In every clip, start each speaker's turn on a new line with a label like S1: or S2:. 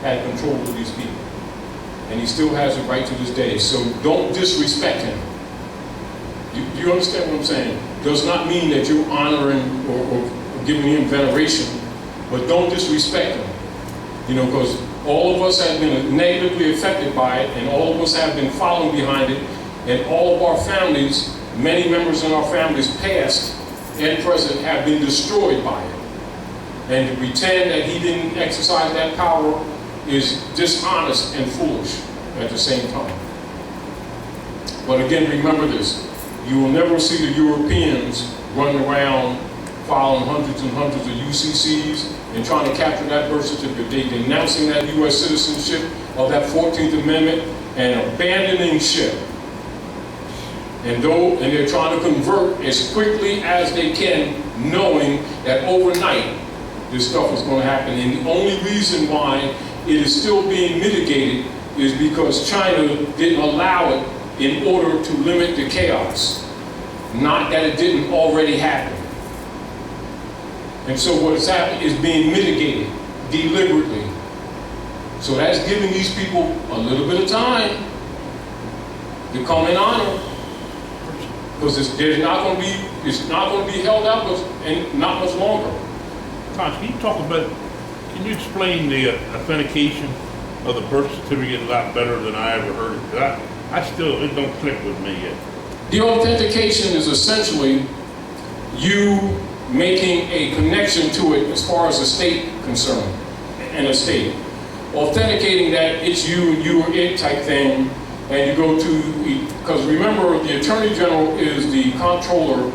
S1: had control of these people. And he still has it right to this day. So don't disrespect him. Do you understand what I'm saying? Does not mean that you're honoring or giving him veneration, but don't disrespect him. You know, because all of us have been negatively affected by it, and all of us have been following behind it, and all of our families, many members in our families, past and present, have been destroyed by it. And to pretend that he didn't exercise that power is dishonest and foolish at the same time. But again, remember this. You will never see the Europeans running around filing hundreds and hundreds of UCCs and trying to capture that birth certificate. They're denouncing that U.S. citizenship of that 14th Amendment and abandoning ship. And they're trying to convert as quickly as they can, knowing that overnight this stuff is going to happen. And the only reason why it is still being mitigated is because China didn't allow it in order to limit the chaos, not that it didn't already happen. And so what has happened is being mitigated deliberately. So that's giving these people a little bit of time to come in honor, because it's not going to be held out and not much longer.
S2: Taj, can you explain the authentication of the birth certificate a lot better than I ever heard it? 'Cause it don't click with me yet.
S1: The authentication is essentially you making a connection to it as far as the state concerned, and a state. Authenticating that it's you and you are it type thing, and you go to, because remember, the Attorney General is the comptroller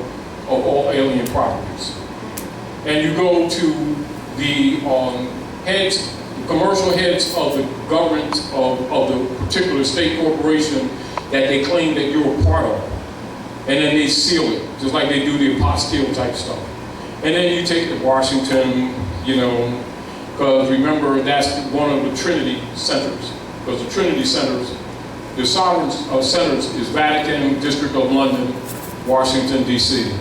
S1: of all alien properties. And you go to the heads, commercial heads of the government of the particular state corporation that they claim that you're a part of. And then they seal it, just like they do the apostille type stuff. And then you take it to Washington, you know, because remember, that's one of the Trinity centers. Because the Trinity centers, the sovereign centers is Vatican, District of London, Washington, D.C.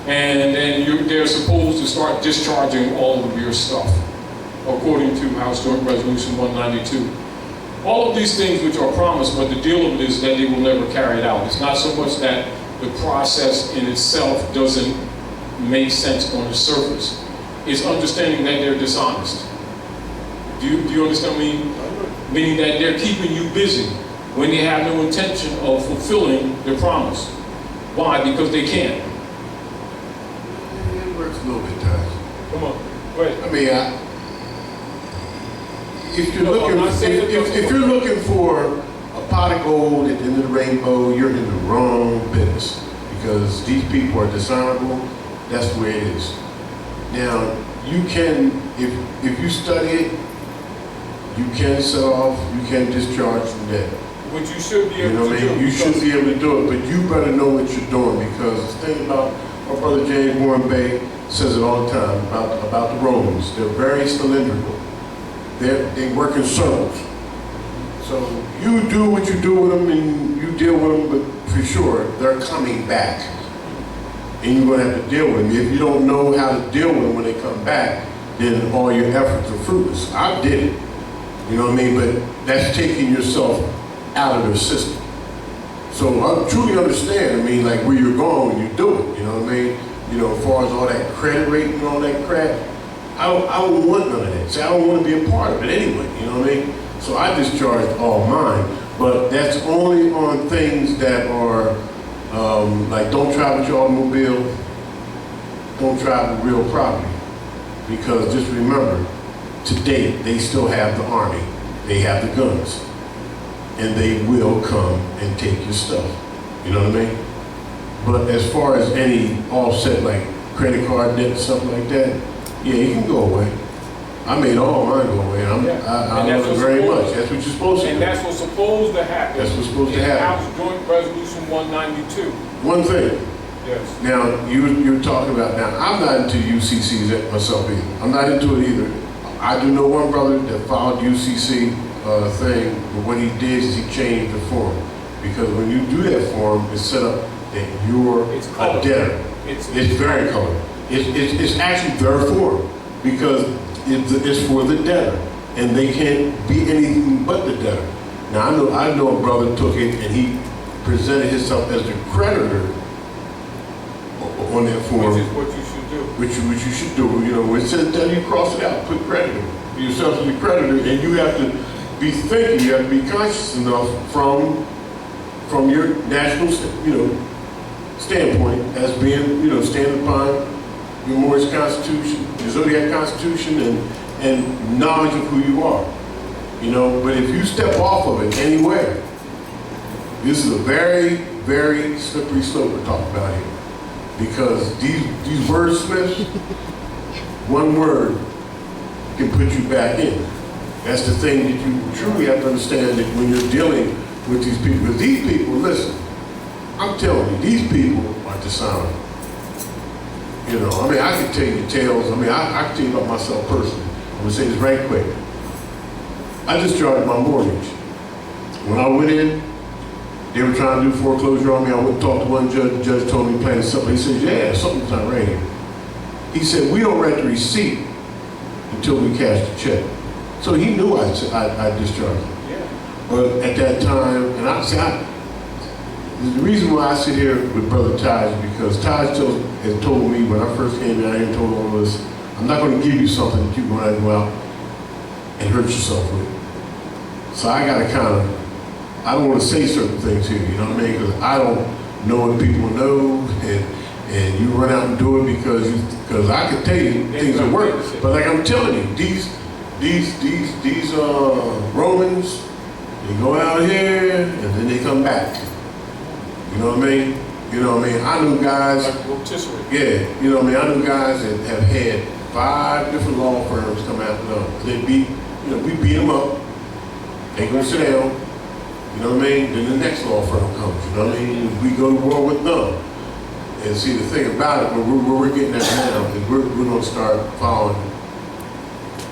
S1: And then they're supposed to start discharging all of your stuff, according to House Joint Resolution 192. All of these things which are promised, but the deal of it is that they will never carry it out. It's not so much that the process in itself doesn't make sense on the surface. It's understanding that they're dishonest. Do you understand me? Meaning that they're keeping you busy when they have no intention of fulfilling their promise. Why? Because they can't.
S3: It works a little bit, Taj.
S1: Come on, go ahead.
S3: I mean, if you're looking for a pot of gold at the end of the rainbow, you're in the wrong business, because these people are dishonorable. That's the way it is. Now, you can, if you study it, you can sell off, you can discharge from debt.
S1: But you should be able to do it.
S3: You should be able to do it, but you better know what you're doing, because the thing about our brother James Warren Bay says it all the time about the Romans. They're very cylindrical. They work in circles. So you do what you do with them and you deal with them, but for sure, they're coming back. And you're going to have to deal with them. If you don't know how to deal with them when they come back, then all your efforts are fruitless. I did it, you know what I mean? But that's taking yourself out of their system. So I truly understand, I mean, like where you're going when you do it, you know what I mean? You know, as far as all that credit rating and all that crap, I don't want none of that. See, I don't want to be a part of it anyway, you know what I mean? So I discharged all mine, but that's only on things that are like don't travel with your automobile, don't travel with real property. Because just remember, to date, they still have the army, they have the guns, and they will come and take your stuff, you know what I mean? But as far as any offset, like credit card debt and stuff like that, yeah, you can go away. I made all mine go away. I love it very much. That's what you're supposed to do.
S1: And that's what's supposed to happen.
S3: That's what's supposed to happen.
S1: House Joint Resolution 192.
S3: One thing.
S1: Yes.
S3: Now, you're talking about, now, I'm not into UCCs myself either. I'm not into it either. I do know one brother that filed UCC thing, but what he did is he changed the form. Because when you do that form, it's set up that you're a debtor. It's very colored. It's actually their form, because it's for the debtor. and they can't be anything but the debtor. Now I know a brother took it and he presented himself as the creditor on that form.
S1: Which is what you should do.
S3: Which you should do. You know, it says that you cross it out, put creditor. Yourself as the creditor, and you have to be thinking, you have to be conscious enough from your national, standpoint as being, standing upon your Moorish Constitution, your Zodiac Constitution, and knowledge of who you are. But if you step off of it anywhere, this is a very, very slippery slope we're talking about here. Because these wordsmiths, one word can put you back in. That's the thing that you truly have to understand, that when you're dealing with these people. Because these people, listen, I'm telling you, these people are dishonored. I could tell you tales. I can tell you about myself personally. I'm gonna say this right quick. I just charged my mortgage. When I went in, they were trying to do foreclosure on me. I went and talked to one judge. The judge told me plain and simple. He said, yeah, something's not right here. He said, we don't write the receipt until we cash the check. So he knew I discharged him.
S1: Yeah.
S3: But at that time, and the reason why I sit here with Brother Taj is because Taj has told me when I first came down here and told all of us, I'm not going to give you something that you're going to go out and hurt yourself with. So I got to I don't want to say certain things here, you know what I mean? Because I don't know what people know, and you run out and do it because I can tell you things that work. But like I'm telling you, these Romans, they go out here and then they come back. You know what I mean? I know guys.
S1: Like rotisserie.
S3: Yeah, I know guys that have had 5 different law firms come after them. They we beat them up. They go sit down. You know what I mean? Then the next law firm comes. You know what I mean? We go to war with them. And see, the thing about it, where we're getting at now is we're going to start filing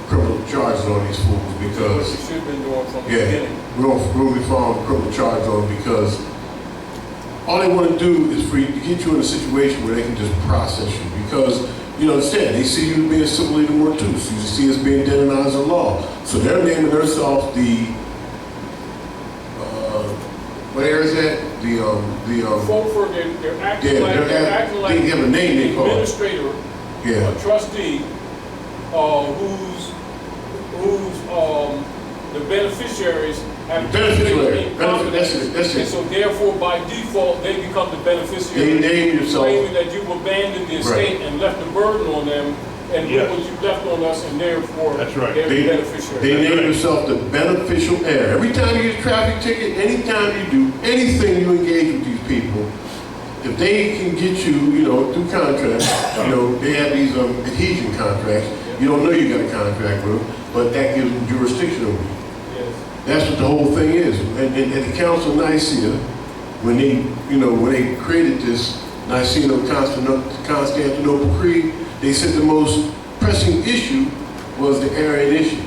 S3: criminal charges on these fools because
S1: what you should have been doing from the beginning.
S3: We're going to be filing criminal charges on them because all they want to do is for you to get you in a situation where they can just process you. Because, understand, they see you being civil legal mortuus. You see us being denounced in law. So they're naming themselves the what area is that?
S1: They're acting like
S3: they have a name they call
S1: administrator, a trustee, who's the beneficiaries have
S3: That's it.
S1: And so therefore by default they become the beneficiary.
S3: They name yourself.
S1: Claiming that you've abandoned the estate and left the burden on them, and look what you've left on us, and therefore
S2: that's right.
S1: they're the beneficiary.
S3: They name themselves the beneficial heir. Every time you get a traffic ticket, anytime you do anything you engage with these people, if they can get you, through contracts, they have these adhesion contracts. You don't know you got a contract with them, but that gives them jurisdiction over you.
S1: Yes.
S3: That's what the whole thing is. And the Council of Nicaea, when they created this Constantinople Creed, they said the most pressing issue was the Aryan issue.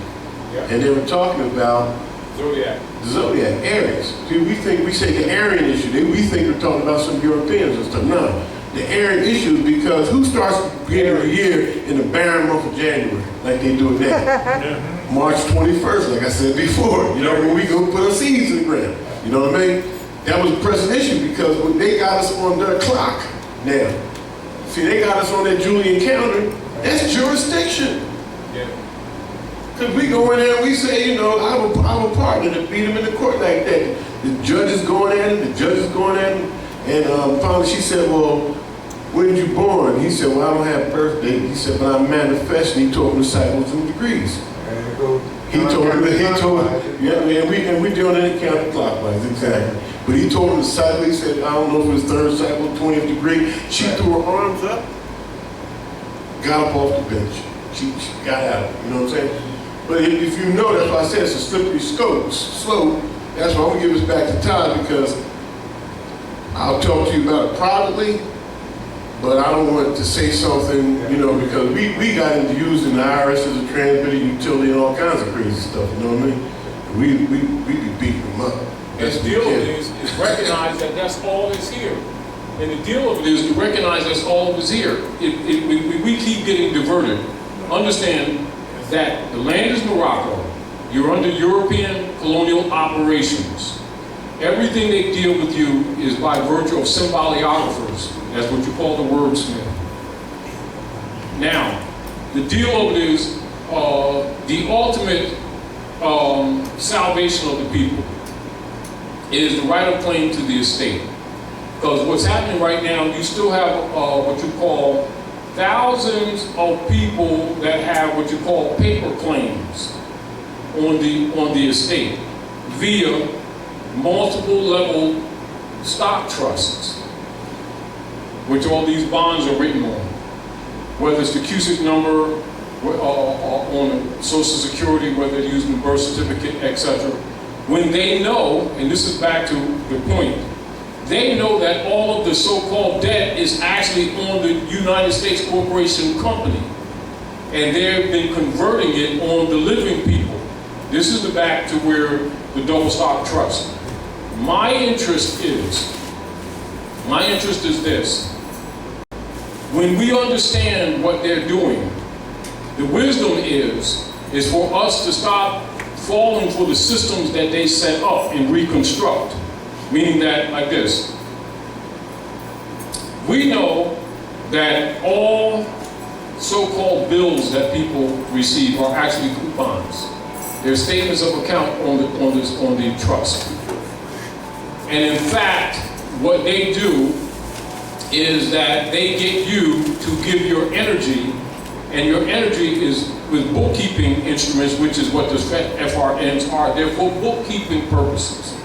S1: Yeah.
S3: And they were talking about
S1: Zodiac.
S3: the Zodiac, Aries. See, we say the Aryan issue, we think we're talking about some Europeans and stuff. No, the Aryan issue is because who starts the beginning of the year in the barren month of January, like they do it now? March 21st, like I said before, when we go put our seeds in the ground. You know what I mean? That was a pressing issue because when they got us on their clock now. See, they got us on that Julian calendar. That's jurisdiction.
S1: Yeah.
S3: Because we go in there and we say, I'm a partner to beat him in the court like that. The judge is going at him, and finally she said, well, when did you born? He said, well, I don't have a birthday. He said, but I'm manifesting. He told him the cycles and degrees. He told him, and we doing it counterclockwise, exactly. But he told him the cycle, he said, I don't know if it was third cycle, 20th degree. She threw her arms up, got up off the bench. She got out, you know what I'm saying? But if you know, that's why I said it's a slippery slope. That's why I'm gonna give this back to Todd, because I'll talk to you about it privately, but I don't want to say something, because we got into using the IRS as a transmitter utility and all kinds of crazy stuff, you know what I mean? We be beating them up.
S1: The deal is recognize that that's all that's here. And the deal of it is to recognize that's all that's here. We keep getting diverted. Understand that the land is Morocco, You're under European colonial operations. Everything they deal with you is by virtue of symboliographers. That's what you call the wordsmith. Now, the deal of it is the ultimate salvation of the people is the right of claim to the estate. Because what's happening right now, you still have what you call thousands of people that have what you call paper claims on the estate via multiple level stock trusts, which all these bonds are written on. Whether it's the Kushite number, on Social Security, whether they're using the birth certificate, etc. When they know, and this is back to the point, they know that all of the so-called debt is actually on the United States Corporation Company, and they've been converting it on the living people. This is the back to where the double stock trust. My interest is this. When we understand what they're doing, the wisdom is for us to stop falling for the systems that they set up and reconstruct. Meaning that, like this, we know that all so-called bills that people receive are actually coupons. They're statements of account on the trust. And in fact, what they do is that they get you to give your energy, and your energy is with bookkeeping instruments, which is what the FRNs are. They're for bookkeeping purposes.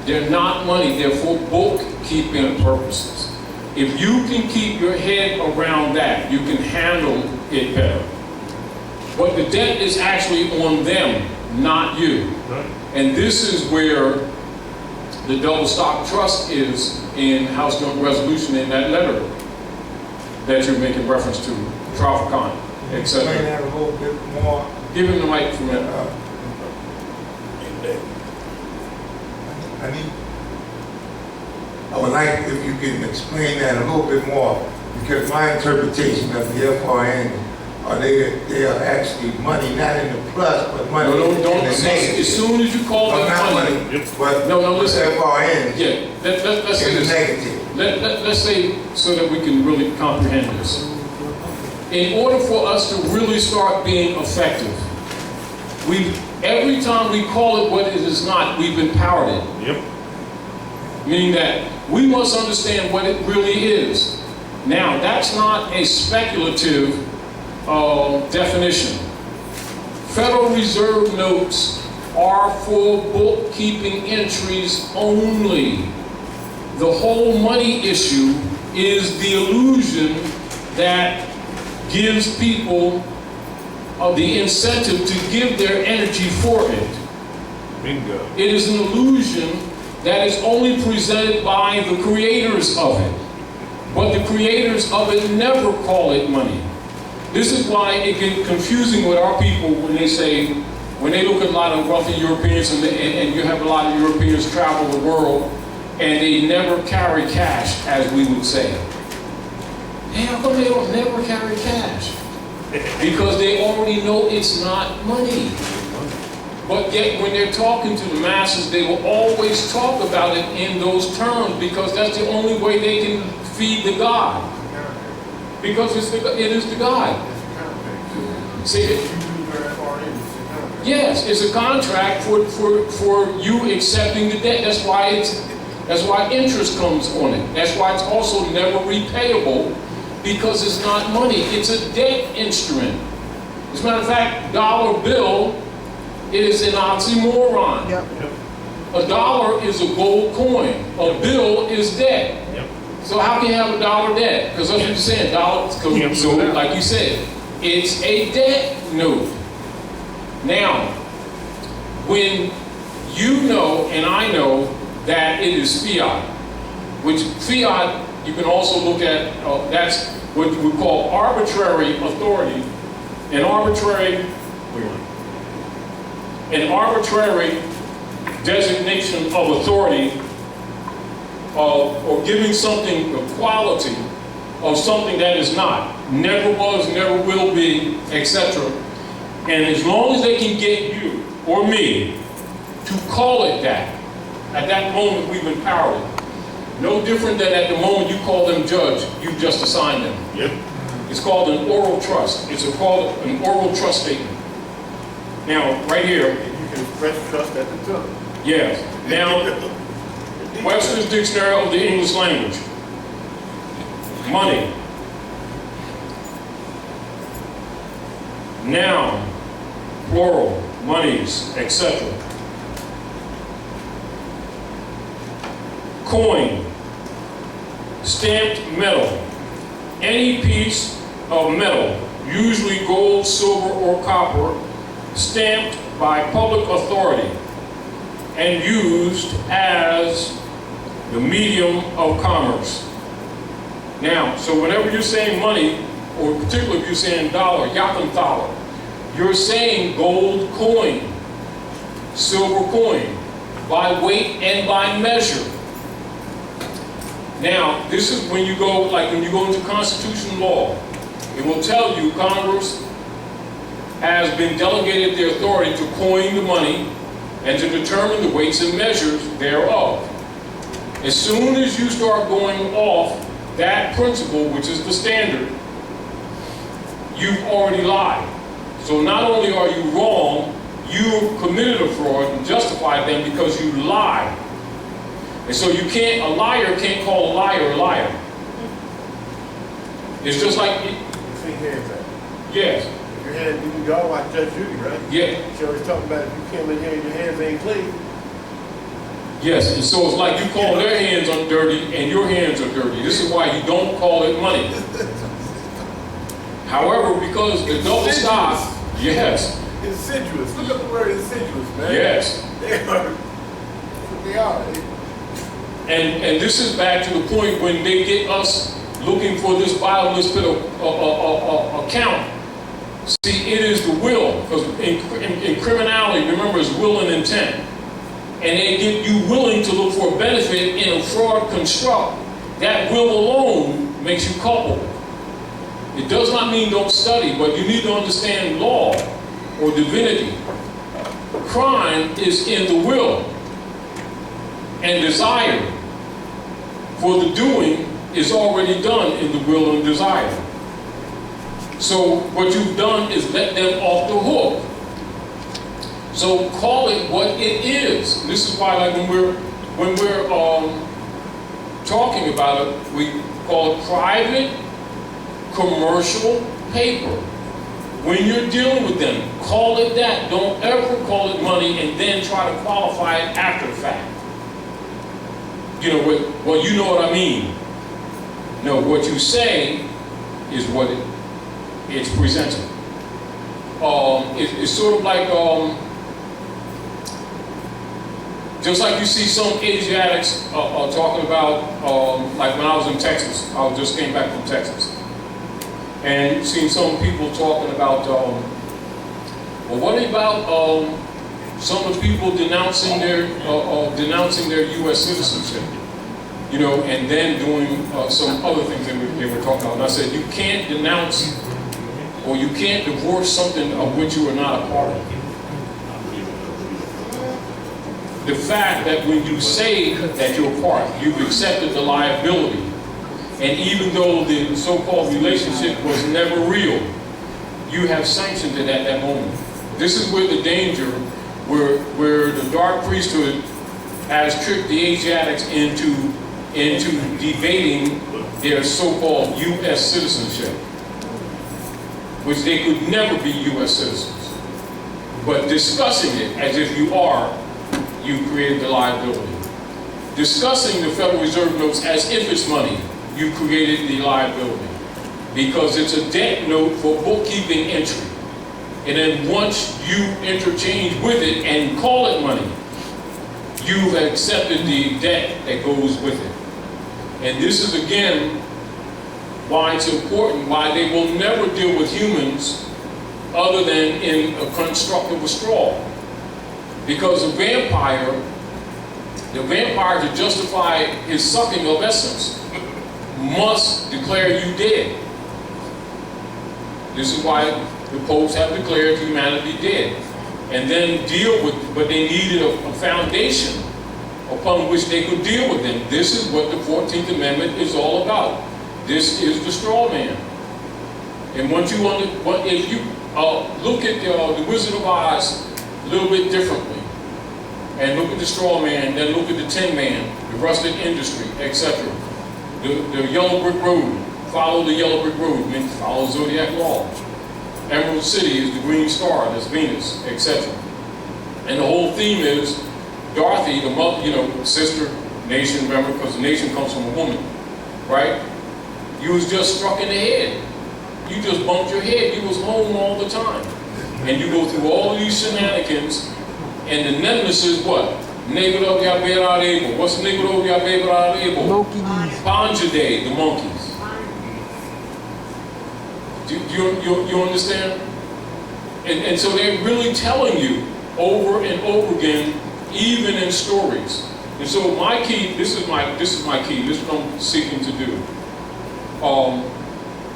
S1: They're not money, they're for bookkeeping purposes. If you can keep your head around that, you can handle it better. But the debt is actually on them, not you. And this is where the double stock trust is in House Joint Resolution in that letter that you're making reference to, Trafficon, etc.
S4: Explain that a little bit more.
S1: Give him the mic for a minute.
S4: I would like if you can explain that a little bit more, because my interpretation of the FRN are they are actually money not in the plus, but money in the negative.
S1: As soon as you call it money,
S4: but
S1: listen.
S4: FRN
S1: Yeah, let's say
S4: in the
S1: this.
S4: negative.
S1: Let's say, so that we can really comprehend this. In order for us to really start being effective, every time we call it what it is not, we've empowered it.
S2: Yep.
S1: Meaning that we must understand what it really is. Now, that's not a speculative definition. Federal Reserve notes are for bookkeeping entries only. The whole money issue is the illusion that gives people the incentive to give their energy for it.
S2: Bingo.
S1: It is an illusion that is only presented by the creators of it. But the creators of it never call it money. This is why it gets confusing with our people when they look at a lot of wealthy Europeans, and you have a lot of Europeans travel the world, and they never carry cash, as we would say. Hey, how come they don't never carry cash? Because they already know it's not money. But yet, when they're talking to the masses, they will always talk about it in those terms, because that's the only way they can feed the God. Because it is the God. See it? Yes, it's a contract for you accepting the debt. That's why interest comes on it. That's why it's also never repayable, because it's not money. It's a debt instrument. As a matter of fact, dollar bill is an oxymoron.
S5: Yep.
S1: A dollar is a gold coin. A bill is debt.
S2: Yep.
S1: So how can you have a dollar debt? Because that's what you're saying. So like you said, it's a debt note. Now, when you know and I know that it is fiat, which fiat you can also look at, that's what we call arbitrary authority. An arbitrary designation of authority, or giving something the quality of something that is not, never was, never will be, etc. And as long as they can get you or me to call it that. At that moment, we've empowered it. No different than at the moment you call them judge, you've just assigned them.
S2: Yep.
S1: It's called an oral trust. It's called an oral trust statement. Now, right here,
S5: And you can express trust at the tongue.
S1: yes. Now, Webster's Dictionary of the English Language. Money. Noun, plural, monies, etc. Coin, stamped metal. Any piece of metal, usually gold, silver, or copper, stamped by public authority and used as the medium of commerce. Now, so whenever you're saying money, or particularly if you're saying dollar, yakanthala, you're saying gold coin, silver coin, by weight and by measure. Now, this is when you go, like when you go into constitutional law, it will tell you Congress has been delegated the authority to coin the money and to determine the weights and measures thereof. As soon as you start going off that principle, which is the standard, you've already lied. So not only are you wrong, you committed a fraud and justified them because you lied. And so you can't, a liar can't call a liar a liar. It's just like,
S5: See hands at.
S1: yes,
S5: If your hand, y'all watch Judge Judy, right?
S1: yeah,
S5: She always talking about if you came in here and your hands ain't clean.
S1: yes. And so it's like you call their hands dirty and your hands are dirty. This is why you don't call it money. However, because the double stop, yes,
S5: Insidious. Look up the word insidious, man.
S1: yes.
S5: They are. They are.
S1: And this is back to the point when they get us looking for this biolistic account. See, it is the will, because in criminality, remember, it's will and intent. And they get you willing to look for a benefit in a fraud construct. That will alone makes you culpable. It does not mean don't study, but you need to understand law or divinity. Crime is in the will, and desire for the doing is already done in the will and desire. So what you've done is let them off the hook. So call it what it is. And this is why, like when we're talking about it, we call it private commercial paper. When you're dealing with them, call it that. Don't ever call it money and then try to qualify it after the fact. You know, well, you know what I mean. No, what you say is what it's presented. It's sort of like, just like you see some Asiatics talking about, like when I was in Texas, I just came back from Texas. And you've seen some people talking about, well, what about some of the people denouncing their U.S. citizenship, you know, and then doing some other things they were talking about. And I said, you can't denounce or you can't divorce something of which you are not a part of. The fact that when you say that you're a part, you've accepted the liability. And even though the so-called relationship was never real, you have sanctioned it at that moment. This is where the danger, where the dark priesthood has tricked the Asiatics into debating their so-called U.S. citizenship, which they could never be U.S. citizens. But discussing it as if you are, you created the liability. Discussing the Federal Reserve notes as if it's money, you created the liability. Because it's a debt note for bookkeeping entry. And then once you interchange with it and call it money, you've accepted the debt that goes with it. And this is again why it's important, why they will never deal with humans other than in a construct of a straw. Because the vampire to justify his sucking of essence must declare you dead. This is why the popes have declared humanity dead. and then deal with, but they needed a foundation upon which they could deal with them. This is what the 14th Amendment is all about. This is the straw man. And once you if you look at the Wizard of Oz a little bit differently, and look at the straw man, then look at the tin man, the rusted industry, etc. The yellow brick road, follow the yellow brick road, means follow zodiac law. Emerald City is the green star, that's Venus, etc. And the whole theme is Dorothy, the mother, sister, nation, remember, because the nation comes from a woman, right? You was just struck in the head. You just bumped your head. You was home all the time. And you go through all of these shenanigans, and the nemesis is what? Negro Yaberarebo. What's Negro Yaberarebo? Panja Day, the monkeys. Do you understand? And so they're really telling you over and over again, even in stories. And so my key, this is my key, this is what I'm seeking to do.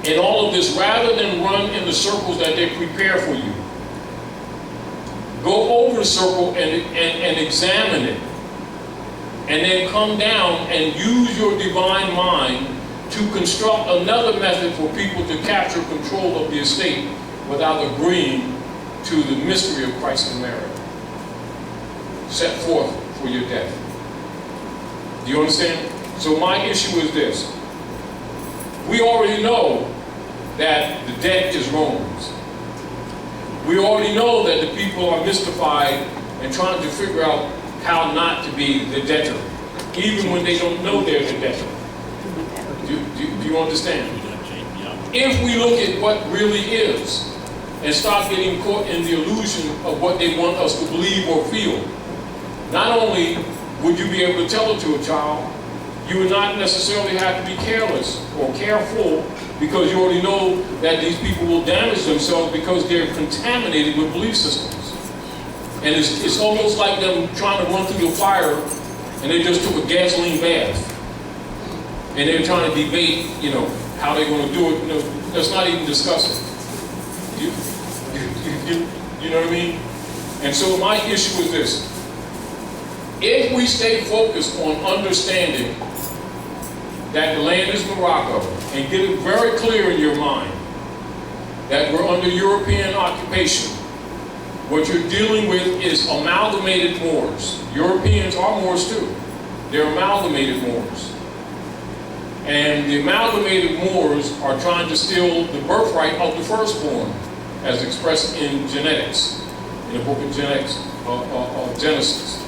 S1: In all of this, rather than run in the circles that they prepare for you, go over the circle and examine it. And then come down and use your divine mind to construct another method for people to capture control of the estate without agreeing to the mystery of Christ and Mary set forth for your death. Do you understand? So my issue is this. We already know that the debt is Romans. We already know that the people are mystified and trying to figure out how not to be the debtor, even when they don't know they're the debtor. Do you understand? If we look at what really is and stop getting caught in the illusion of what they want us to believe or feel, not only would you be able to tell it to a child, you would not necessarily have to be careless or careful, because you already know that these people will damage themselves because they're contaminated with belief systems. And it's almost like them trying to run through the fire and they just took a gasoline bath. And they're trying to debate, how they're going to do it. Let's not even discuss it. You know what I mean? And so my issue is this. If we stay focused on understanding that the land is Morocco, and get it very clear in your mind that we're under European occupation, what you're dealing with is amalgamated Moors. Europeans are Moors too. They're amalgamated Moors. And the amalgamated Moors are trying to steal the birthright of the firstborn, as expressed in genetics, in the book of genetics, of Genesis.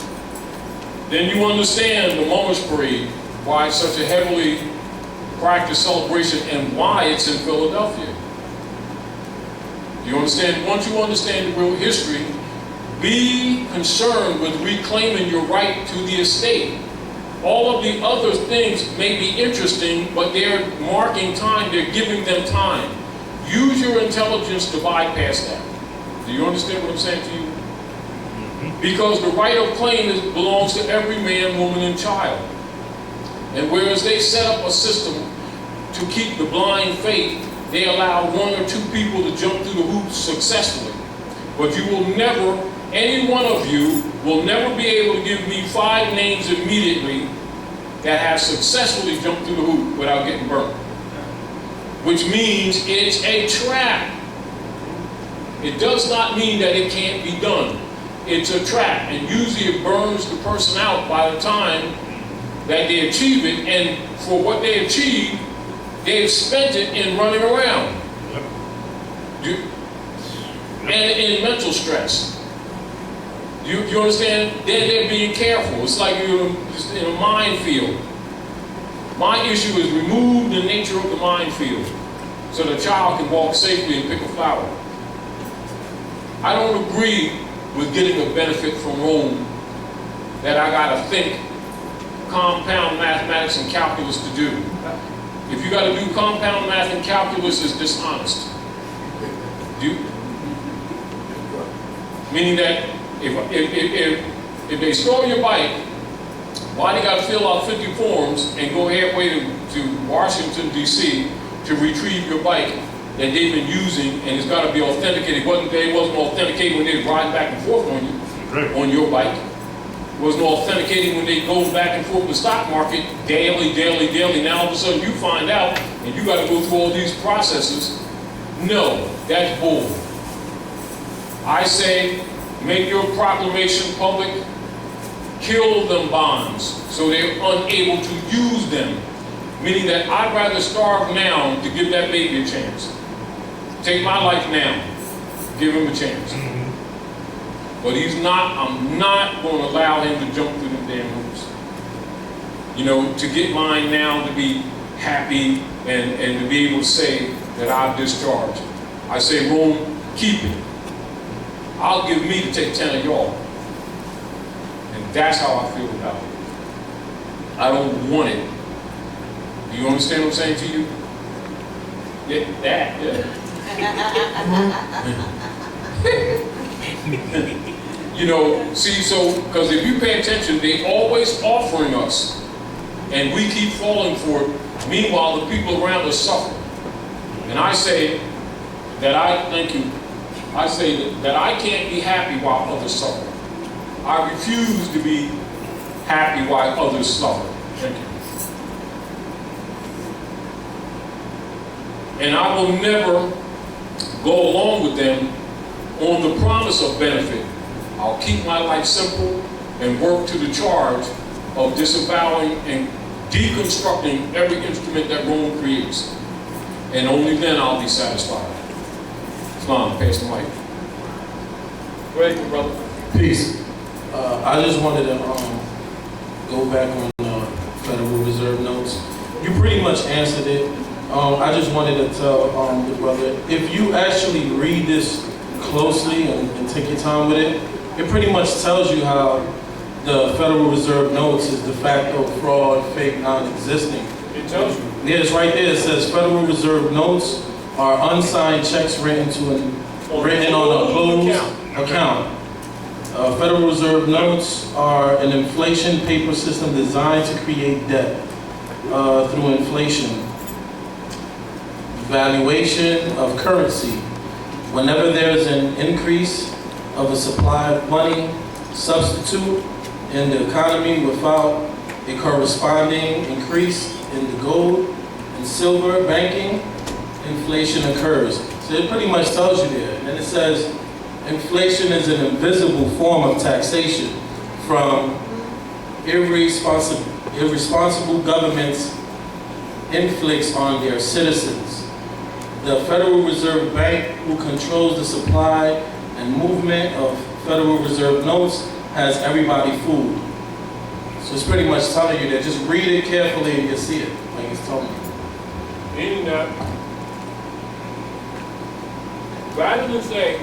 S1: Then you understand the Moorish parade, why it's such a heavily practiced celebration and why it's in Philadelphia. You understand? Once you understand the real history, be concerned with reclaiming your right to the estate. All of the other things may be interesting, but they're marking time, they're giving them time. Use your intelligence to bypass that. Do you understand what I'm saying to you? Because the right of claim belongs to every man, woman, and child. And whereas they set up a system to keep the blind faith, they allow one or two people to jump through the hoops successfully. But you will never, any one of you will never be able to give me 5 names immediately that have successfully jumped through the hoop without getting burnt. Which means it's a trap. It does not mean that it can't be done. It's a trap, and usually it burns the person out by the time that they achieve it, and for what they achieve, they've spent it in running around. And in mental stress. You understand? Then they're being careful. It's like you're in a minefield. My issue is remove the nature of the minefield so the child can walk safely and pick a flower. I don't agree with getting a benefit from Rome that I gotta think compound mathematics and calculus to do. If you gotta do compound math and calculus, it's dishonest. Meaning that if they stole your bike, why they gotta fill out 50 forms and go halfway to Washington, D.C. to retrieve your bike that they've been using, and it's got to be authenticated. It wasn't authenticated when they were riding back and forth on you, on your bike. It wasn't authenticating when they go back and forth the stock market daily. Now all of a sudden you find out, and you got to go through all these processes. No, that's bull. I say, make your proclamation public, kill them bonds so they're unable to use them. Meaning that I'd rather starve now to give that baby a chance. Take my life now, give him a chance. But I'm not going to allow him to jump through them damn hoops. You know, to get mine now, to be happy and to be able to say that I've discharged. I say, Rome, keep it. I'll give me to take 10 of y'all. And that's how I feel about it. I don't want it. Do you understand what I'm saying to you? Yeah. You know, see, so, because if you pay attention, they always offering us, and we keep falling for it. Meanwhile, the people around us suffer. And I say that I say that I can't be happy while others suffer. I refuse to be happy while others suffer. Thank you. And I will never go along with them on the promise of benefit. I'll keep my life simple and work to the charge of disavowing and deconstructing every instrument that Rome creates. And only then I'll be satisfied. Islam, pass the mic. Go ahead, my brother.
S6: Peace. I just wanted to go back on Federal Reserve notes. You pretty much answered it. I just wanted to tell the brother, if you actually read this closely and take your time with it, it pretty much tells you how the Federal Reserve notes is de facto fraud, fake, non-existing.
S1: It tells you.
S6: Yeah, it's right there. It says Federal Reserve notes are unsigned checks written on a closed account. Federal Reserve notes are an inflation paper system designed to create debt through inflation. Valuation of currency. Whenever there's an increase of a supply of money substitute in the economy without a corresponding increase in the gold and silver banking, inflation occurs. So it pretty much tells you there. And then it says, inflation is an invisible form of taxation from irresponsible governments inflicts on their citizens. The Federal Reserve Bank, who controls the supply and movement of Federal Reserve notes, has everybody fooled. So it's pretty much telling you that. Just read it carefully and you'll see it, like it's telling you.
S1: Meaning that, rather than say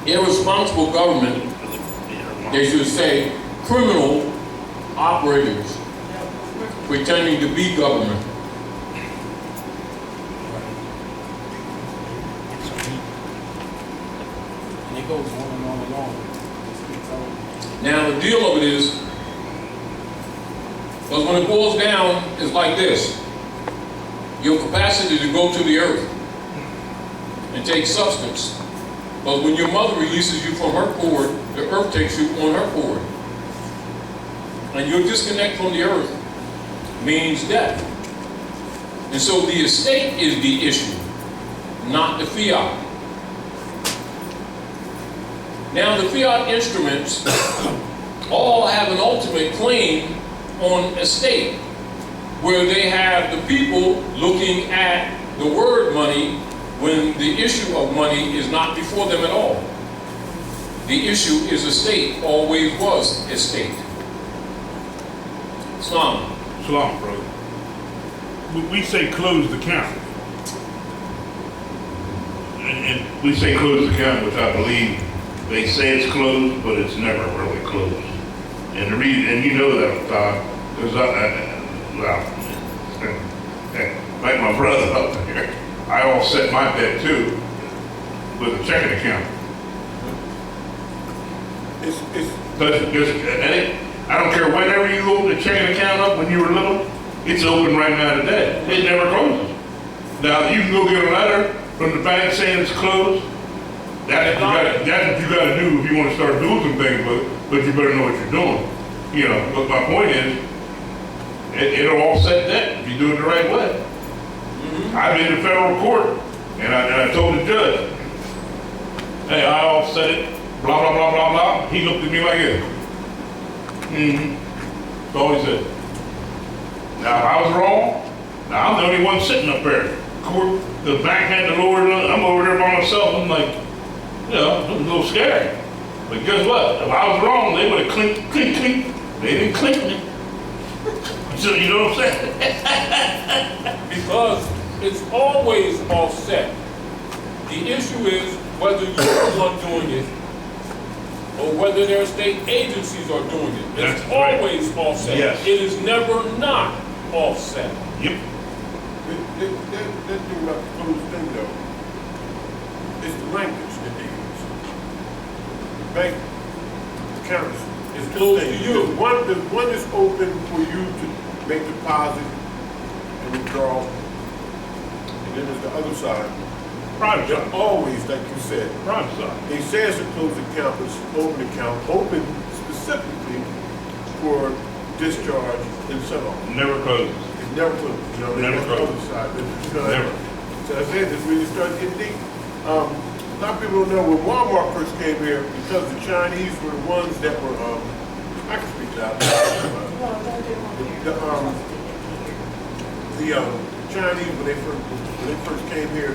S1: irresponsible government, they should say criminal operators pretending to be government.
S6: And it goes on and on and on.
S1: Now the deal of it is, because when it boils down, it's like this. Your capacity to go to the earth and take substance. But when your mother releases you from her cord, the earth takes you on her cord. And your disconnect from the earth means death. And so the estate is the issue, not the fiat. Now the fiat instruments all have an ultimate claim on estate, where they have the people looking at the word money when the issue of money is not before them at all. The issue is estate, always was estate. Islam.
S2: Salam, brother. We say close the account. And we say close the account, which I believe they say it's closed, but it's never really closed. And the reason, and you know that, Todd, because like my brother up there, I offset my debt too with a checking account. I don't care whenever you open a checking account up when you were little, it's open right now today. It never closes. Now, you can go get a letter from the bank saying it's closed. That's what you gotta do if you wanna start doing some things with it, but you better know what you're doing. You know, but my point is, it'll offset debt if you do it the right way. I've been in federal court, and I told the judge, hey, I offset it, blah, blah, blah, blah, blah. He looked at me like this. That's all he said. Now, if I was wrong, now I'm the only one sitting up there. Court, the bank had to lower it, I'm over there by myself. I'm like, you know, it was a little scary. But guess what? If I was wrong, they would have clink, clink, clink. They didn't clink me. So, you know what I'm saying?
S7: Because it's always offset. The issue is whether you're the one doing it or whether their state agencies are doing it. It's
S2: That's right.
S7: always offset.
S2: Yes.
S7: It is never not offset.
S2: Yep.
S5: That thing about the closed thing though, it's the language that they use. The bank accounts is
S7: closed to you.
S5: There's one that's open for you to make deposit and withdraw. And then there's the other side.
S2: Private
S5: They're
S2: side.
S5: always, like you said,
S2: Private side.
S5: they say it's a closed account, but it's an open account, open specifically for discharge and sell-off.
S2: Never closes.
S5: It's never closed, you know,
S2: Never
S5: there's no
S2: closed.
S5: other side. You know,
S2: Never.
S5: So I said, this really starts getting deep. A lot of people don't know when Walmart first came here, because the Chinese were the ones that were, I can speak loud. The Chinese, when they first came here to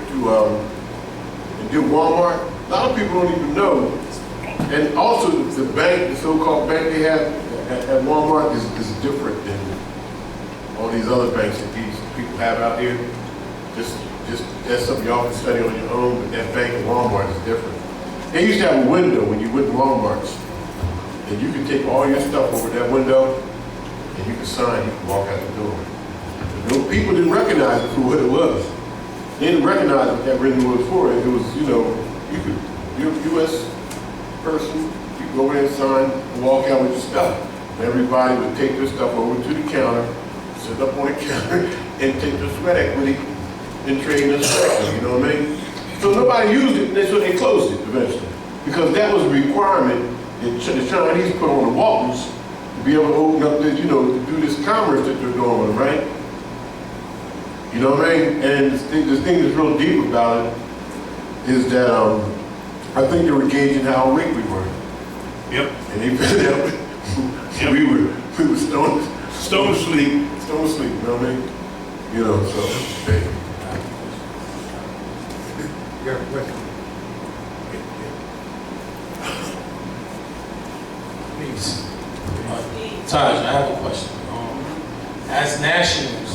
S5: do Walmart, a lot of people don't even know. And also the bank, the so-called bank they have at Walmart is different than all these other banks that these people have out here. Just that's something y'all can study on your own, but that bank at Walmart is different. They used to have a window when you went to Walmart's, and you could take all your stuff over that window, and you could sign, you could walk out the door. And people didn't recognize it for what it was. They didn't recognize what that window was for. It was, you know, you're a U.S. person, you could go in and sign and walk out with your stuff. And everybody would take their stuff over to the counter, sit up on the counter, and take their sweat equity and trade in section, you know what I mean? So nobody used it, and that's when they closed it eventually. Because that was a requirement that the Chinese put on the Waltons to be able to open up this, you know, to do this commerce that they're doing with them, right? You know what I mean? And the thing that's real deep about it is that I think they were gauging how awake we were.
S2: Yep.
S5: And they found out
S2: Yep.
S5: we were stone asleep, you know what I mean? You know, so, hey.
S4: You got a question?
S6: Please. Taj, I have a question. As nationals,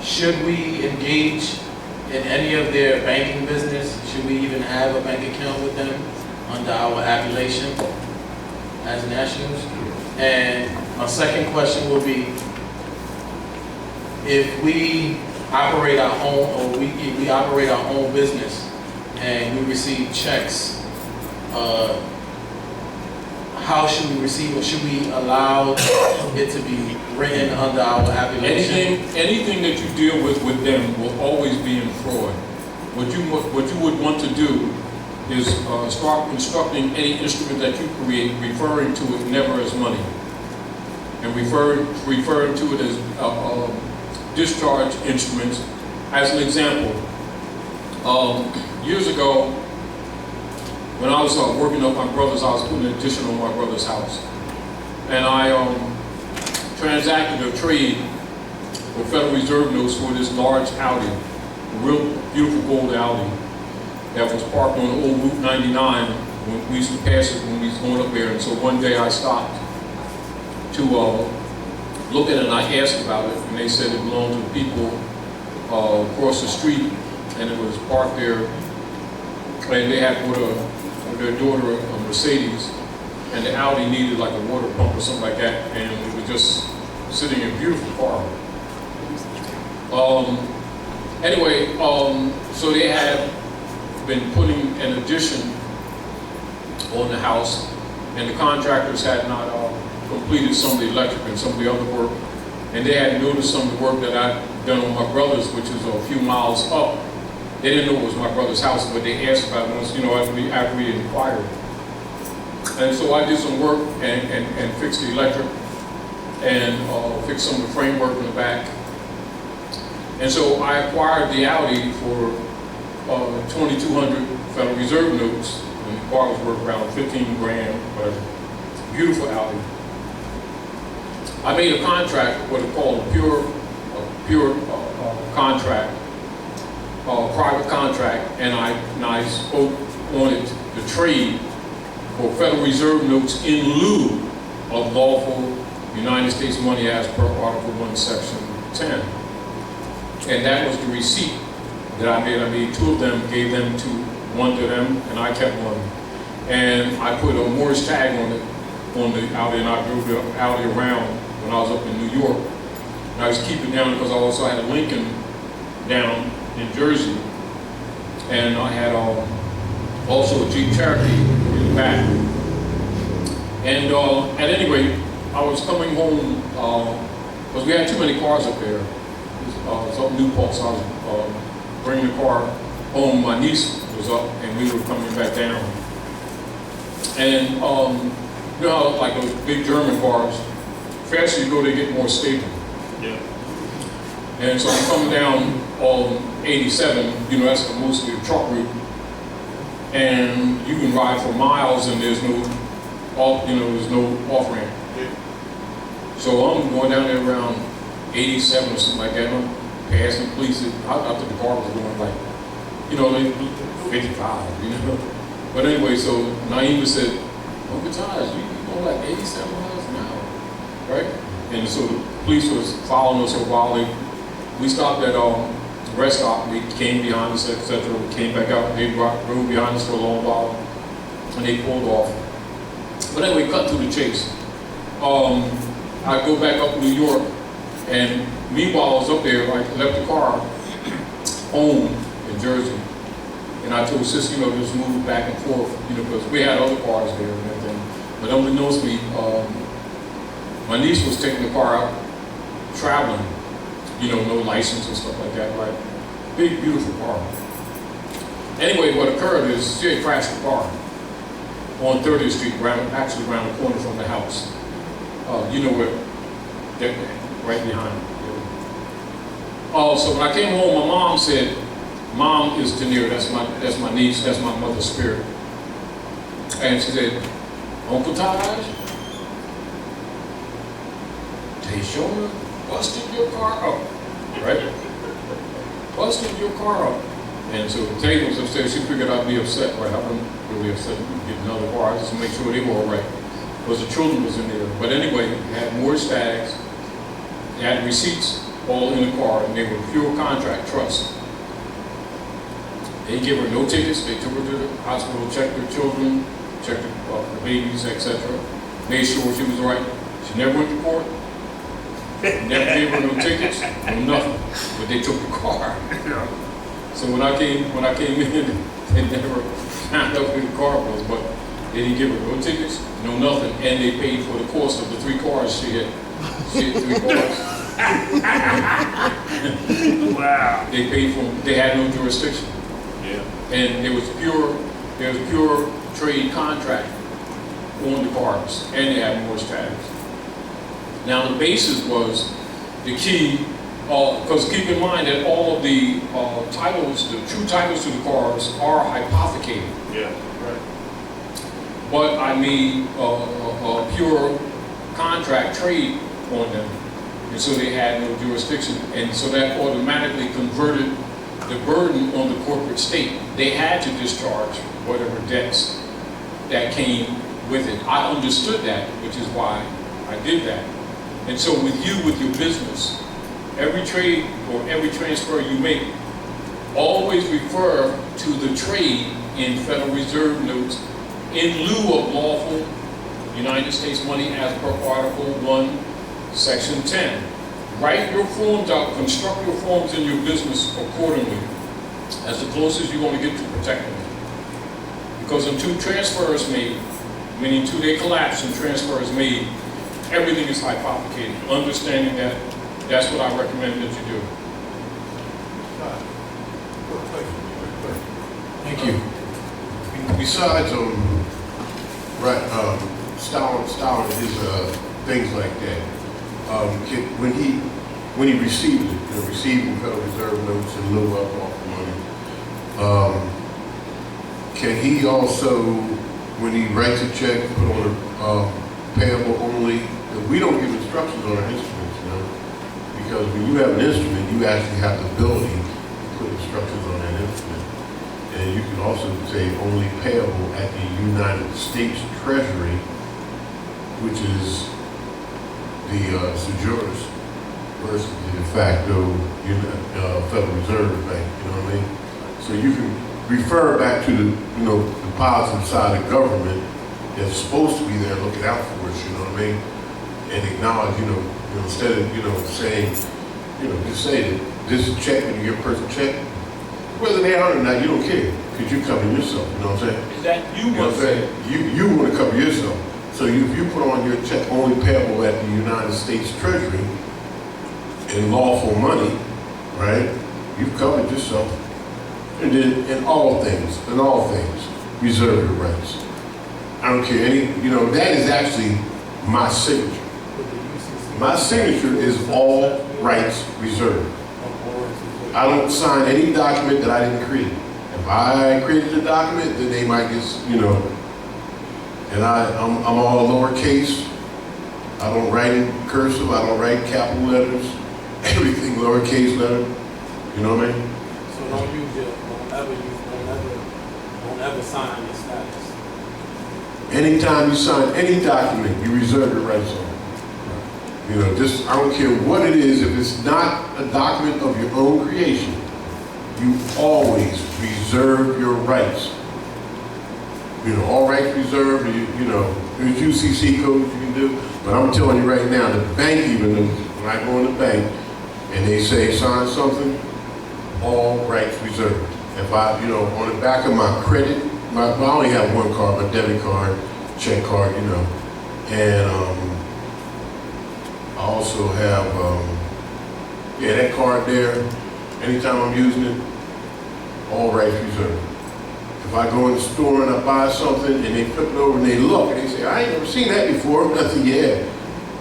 S6: should we engage in any of their banking business? Should we even have a bank account with them under our appellation as nationals? And my second question will be, if we operate our own, or we operate our own business and we receive checks, how should we receive it? Should we allow it to be written under our appellation?
S1: Anything that you deal with them will always be in fraud. What you would want to do is start instructing any instrument that you create, referring to it never as money, and referring to it as discharge instruments. As an example, years ago, when I was working up my brother's, I was putting an addition on my brother's house, and I transacted a trade for Federal Reserve notes for this large Audi, a real beautiful gold Audi that was parked on old Route 99 when we used to pass it when we was going up there. And so one day I stopped to look at it, and I asked about it, and they said it belonged to the people across the street, and it was parked there, and they had bought their daughter a Mercedes, and the Audi needed like a water pump or something like that, and it was just sitting in a beautiful car. Anyway, so they had been putting an addition on the house, and the contractors had not completed some of the electric and some of the other work, and they had noticed some of the work that done on my brother's, which is a few miles up. They didn't know it was my brother's house, but they asked about it once, after we inquired. And so I did some work and fixed the electric and fixed some of the framework in the back. And so I acquired the Audi for 2,200 Federal Reserve notes, and the car was worth around 15 grand, whatever. Beautiful Audi. I made a contract, what is called a pure contract, private contract, and I spoke on it, the trade for Federal Reserve notes in lieu of lawful United States money as per Article 1, Section 10. And that was the receipt that I made. I made 2 of them, gave them to one to them, and I kept one. And I put a Moorish tag on it, on the Audi, and I drove the Audi around when I was up in New York. And I was keeping it down because I also had a Lincoln down in Jersey. And I had also a Jeep Cherokee in the back. And at any rate, I was coming home, because we had too many cars up there. It was up Newport, so I was bringing the car home. My niece was up, and we were coming back down. And you know how, like those big German cars, faster you go, they get more stable.
S7: Yeah.
S1: And so I'm coming down on 87, that's mostly the truck route. And you can ride for miles and there's no off-ramp.
S7: Yeah.
S1: So I'm going down there around 87 or something like that, and I'm passing police. I thought the car was going like, like 55, But anyway, so Naima said, Uncle Taj, you going like 87 miles an hour, right? And so the police was following us for a while. We stopped at rest stop. They came behind us, etc. We came back out. They rode behind us for a long while, and they pulled off. But anyway, cut to the chase. I go back up to New York, and meanwhile I was up there. I left the car home in Jersey, and I told Sis, just move back and forth, because we had other cars there and everything. But unbeknownst to me, my niece was taking the car out traveling, no license and stuff like that, right? Big, beautiful car. Anyway, what occurred is she had crashed the car on 30th Street, actually around the corner from the house. Where, right behind. So when I came home, my mom said, Mom is Tanir, that's my niece, that's my mother's spirit. And she said, Uncle Taj, they showing busted your car up, right? Busted your car up. And so the Tay was upstairs, she figured I'd be upset, right? I wasn't really upset to get another car, just to make sure they were all right. Because the children was in there. But anyway, they had Moorish tags, they had receipts all in the car, and they were pure contract trust. They gave her no tickets, they took her to the hospital, checked her children, checked the babies, etc. Made sure she was all right. She never went to court, never gave her no tickets, no nothing. But they took the car. So when I came in, they never found out who the car was, but they didn't give her no tickets, no nothing, and they paid for the cost of the 3 cars she had. She had 3 cars.
S7: Wow.
S1: They paid for them. They had no jurisdiction.
S7: Yeah.
S1: And there was pure trade contract on the cars, and they had Moorish tags. Now the basis was the key, because keep in mind that all of the titles, the true titles to the cars are hypothecated.
S7: Yeah. Right.
S1: But I made a pure contract trade on them, and so they had no jurisdiction, and so that automatically converted the burden on the corporate state. They had to discharge whatever debts that came with it. I understood that, which is why I did that. And so with your business, every trade or every transfer you make, always refer to the trade in Federal Reserve notes in lieu of lawful United States money as per Article 1, Section 10. Write your forms out, construct your forms in your business accordingly, as close as you want to get to protecting it. Because until transfer is made, meaning until they collapse and transfer is made, everything is hypothecated. Understanding that, that's what I recommend that you do.
S3: Thank you. Besides, Stalin, his things like that. When he received it, receiving Federal Reserve notes in lieu of offer money, can he also, when he writes a check, put on a payable only? We don't give instructions on our instruments, because when you have an instrument, you actually have the ability to put instructions on that instrument. And you can also say only payable at the United States Treasury, which is the sujurus versus the de facto Federal Reserve Bank, you know what I mean? So you can refer back to the, the positive side of government that's supposed to be there looking out for us, you know what I mean? And acknowledge, instead of, saying, just say that this check, when you give a person a check, whether they are or not, you don't care, because you're covering yourself, you know what I'm saying?
S7: Is that you
S3: know what I'm saying? You want to cover yourself. So if you put on your check only payable at the United States Treasury in lawful money, right? You've covered yourself. And then in all things, reserve your rights. I don't care any, that is actually my signature. My signature is all rights reserved. I don't sign any document that I didn't create. If I created a document, then they might just, and I'm all lowercase. I don't write in cursive. I don't write capital letters. Everything lowercase letter. You know what I mean?
S6: So don't ever sign your status.
S3: Anytime you sign any document, you reserve your rights on it. I don't care what it is. If it's not a document of your own creation, you always reserve your rights. All rights reserved, there's UCC codes you can do, but I'm telling you right now, the bank even, when I go in the bank and they say sign something, all rights reserved. If I, on the back of my credit, I only have one card, my debit card, check card, and I also have, that card there, anytime I'm using it, all rights reserved. If I go in the store and I buy something and they flip it over and they look and they say, I ain't never seen that before, I say, yeah.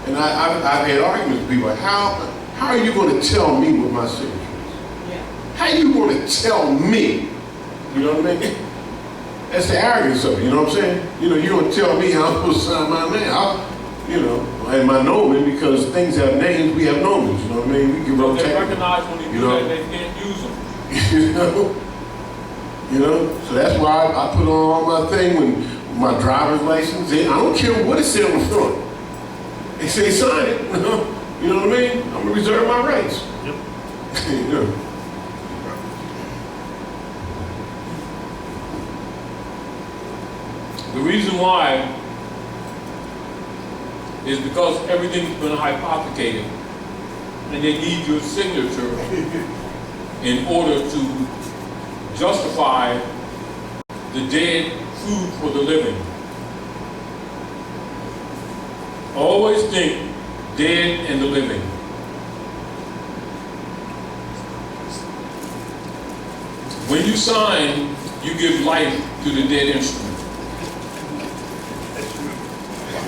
S3: And I've had arguments with people, how are you going to tell me what my signature is? Yeah. How are you going to tell me? You know what I mean? That's the arrogance of it, you know what I'm saying? You're going to tell me how I'm supposed to sign my name. And my nomen, because things have names, we have nomens, you know what I mean? We can
S7: rotate. They recognize when they do that, they can't use them.
S3: So that's why I put on all my thing when my driver's license. I don't care what it says on the front. They say sign it. You know what I mean? I'm gonna reserve my rights. Yep.
S7: The reason why is because everything's been hypothecated, and they need your signature in order to justify the dead food for the living. Always think dead and the living. When you sign, you give life to the dead instrument.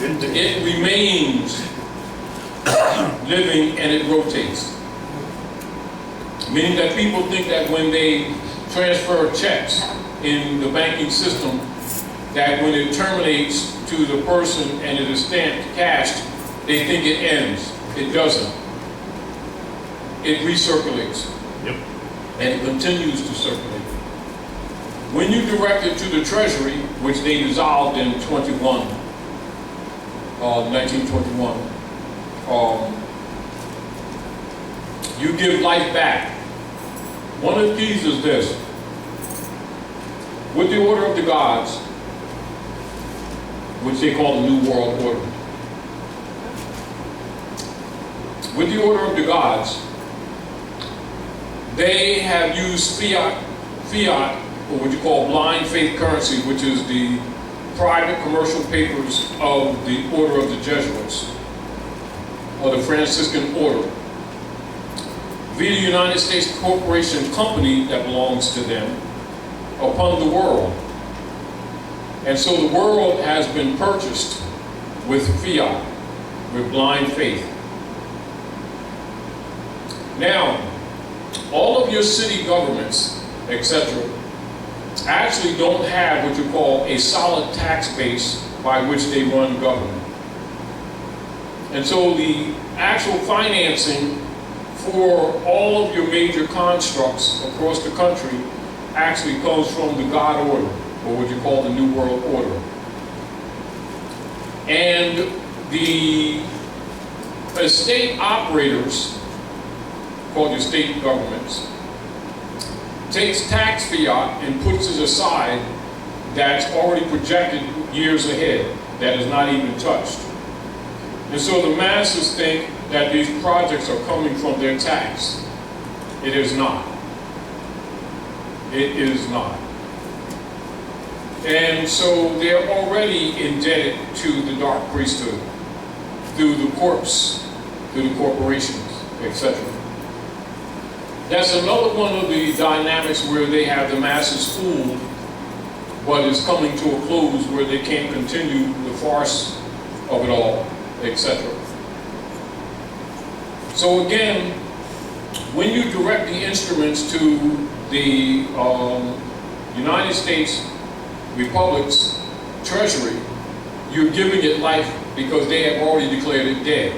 S7: It remains living and it rotates. Meaning that people think that when they transfer checks in the banking system, that when it terminates to the person and it is stamped cashed, they think it ends. It doesn't. It recirculates.
S2: Yep.
S7: And it continues to circulate. When you direct it to the Treasury, which they dissolved in 1921, you give life back. One of the keys is this. With the order of the gods, which they call the New World Order. With the order of the gods, they have used fiat, or what you call blind faith currency, which is the private commercial papers of the Order of the Jesuits, or the Franciscan Order, via the United States Corporation Company that belongs to them, upon the world. And so the world has been purchased with fiat, with blind faith. Now, all of your city governments, etc., actually don't have what you call a solid tax base by which they run government. And so the actual financing for all of your major constructs across the country actually comes from the God order, or what you call the New World Order. And the estate operators, called your state governments, takes tax fiat and puts it aside that's already projected years ahead, that is not even touched. And so the masses think that these projects are coming from their tax. It is not. It is not. And so they're already indebted to the dark priesthood through the corpse, through the corporations, etc. That's another one of the dynamics where they have the masses fooled, but it's coming to a close where they can't continue the farce of it all, etc. So again, when you direct the instruments to the United States Republic's treasury, you're giving it life because they have already declared it dead.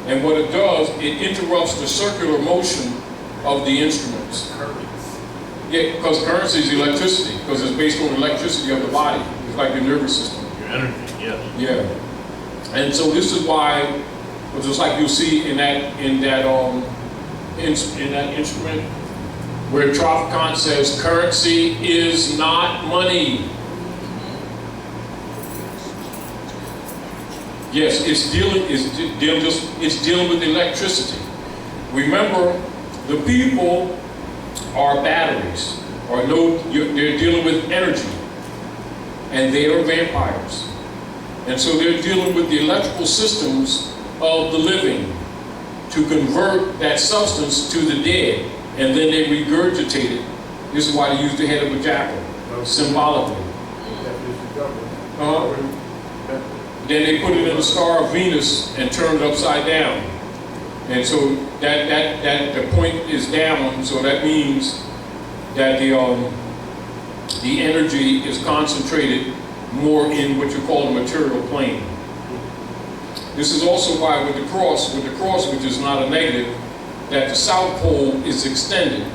S7: And what it does, it interrupts the circular motion of the instruments. Yeah, because currency is electricity, because it's based on electricity of the body. It's like your nervous system.
S2: Your energy, yes.
S7: Yeah. And so this is why, just like you'll see in that instrument, where Tropicon says currency is not money. Yes, it's dealing with electricity. Remember, the people are batteries, they're dealing with energy, and they are vampires. And so they're dealing with the electrical systems of the living to convert that substance to the dead, and then they regurgitate it. This is why they use the head of a jackal, symbolically. Then they put it in the star of Venus and turn it upside down. And so that the point is down, so that means that the energy is concentrated more in what you call the material plane. This is also why with the cross, which is not a negative, that the South Pole is extended,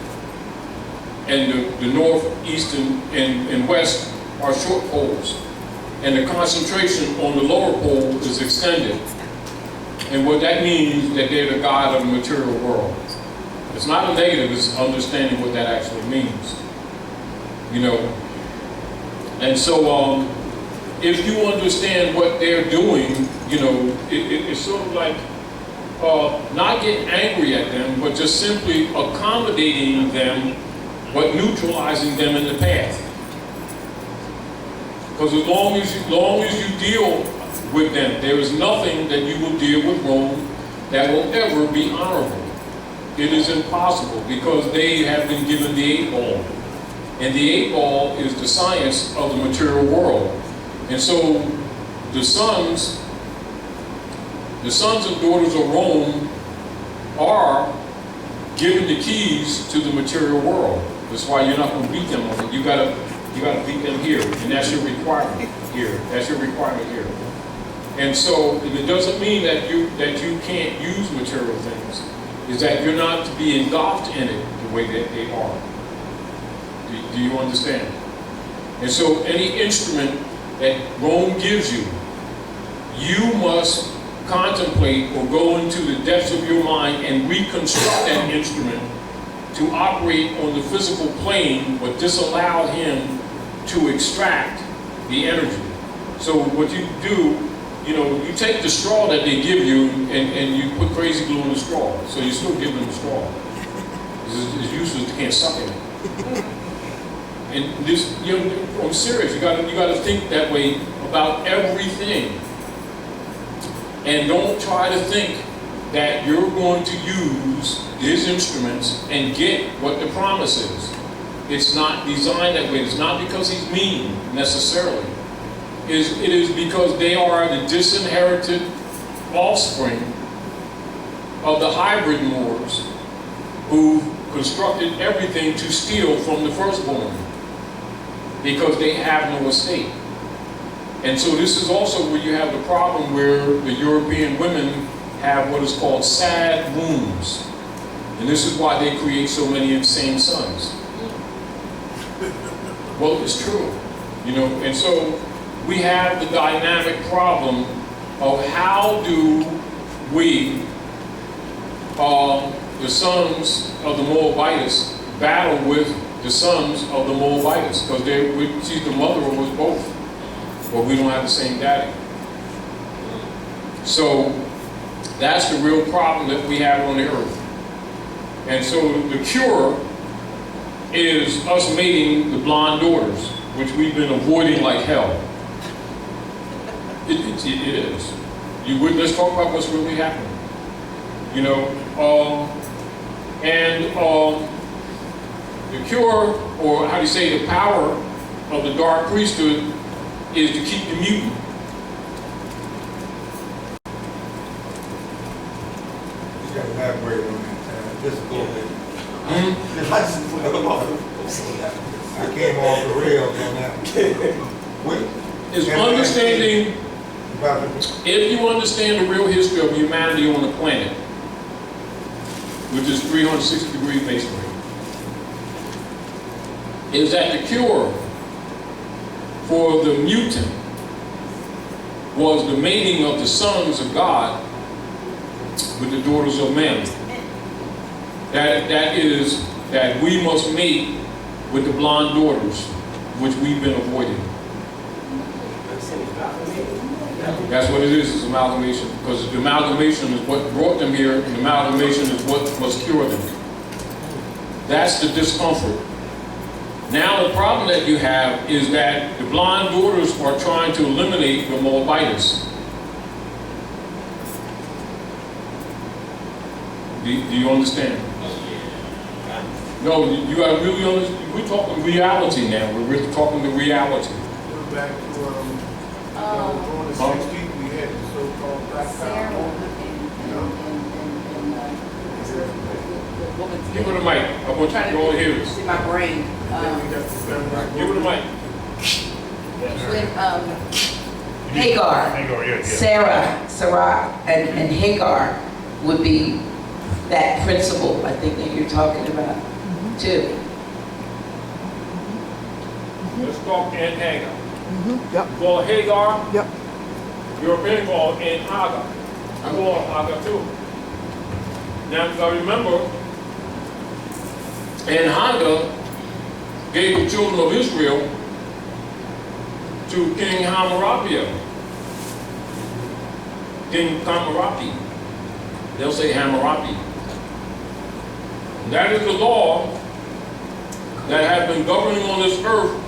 S7: and the North, East, and West are short poles. And the concentration on the lower pole is extended. And what that means, that they're the God of the material world. It's not a negative, it's understanding what that actually means. You know? And so, if you understand what they're doing, you know, it's sort of like not getting angry at them, but just simply accommodating them, but neutralizing them in the path. Because as long as you deal with them, there is nothing that you will deal with Rome that will ever be honorable. It is impossible because they have been given the 8 ball. And the 8 ball is the science of the material world. And so the sons and daughters of Rome are given the keys to the material world. That's why you're not going to beat them on it. You gotta beat them here, and that's your requirement here. That's your requirement here. And so it doesn't mean that you can't use material things. It's that you're not to be engulfed in it the way that they are. Do you understand? And so any instrument that Rome gives you, you must contemplate or go into the depths of your mind and reconstruct that instrument to operate on the physical plane, but disallow him to extract the energy. So what you do, you know, you take the straw that they give you and you put crazy glue in the straw. So you still give them the straw. It's useless, they can't suck it. And this, you know, I'm serious, you gotta think that way about everything. And don't try to think that you're going to use these instruments and get what the promise is. it's not designed that way. It's not because he's mean, necessarily. It is because they are the disinherited offspring of the hybrid Moors who constructed everything to steal from the firstborn because they have no estate. And so this is also where you have the problem where the European women have what is called sad wombs. And this is why they create so many insane sons. Well, it's true, you know, and so we have the dynamic problem of how do we, the sons of the Moabites, battle with the sons of the Moabites, because she's the mother of us both, but we don't have the same daddy. So that's the real problem that we have on the earth. And so the cure is us mating the blonde daughters, which we've been avoiding like hell. It is. Let's talk about what's really happening. You know, the cure, or how do you say, the power of the dark priesthood is to keep the mutant.
S4: You got to elaborate on that, just a little bit. I came off the rails on that.
S7: Is understanding, if you understand the real history of humanity on the planet, which is 360-degree masonry, is that the cure for the mutant was the mating of the sons of God with the daughters of men. That we must mate with the blonde daughters, which we've been avoiding. That's what it is, it's amalgamation. Because the amalgamation is what brought them here, and the amalgamation is what must cure them. That's the discomfort. Now the problem that you have is that the blonde daughters are trying to eliminate the Moabites. Do you understand? No, you got to really understand. We're talking reality now. We're really talking the reality.
S5: We're back to, on the 16th, we had the so-called Black Power movement, you know.
S7: Give her the mic. I want you to go and hear this.
S8: In my brain.
S5: Then we got the samurai.
S7: Give her the mic.
S8: With Hagar, Sarah, and Hagar would be that principle, I think, that you're talking about, too.
S7: Let's talk in Hagar.
S9: Yep.
S7: You call Hagar.
S9: Yep.
S7: European call in Hagar. I call Hagar too. Now, if I remember, and Hagar gave the children of Israel to King Hamurabi. King Hamurabi. They'll say Hamurabi. That is the law that has been governing on this earth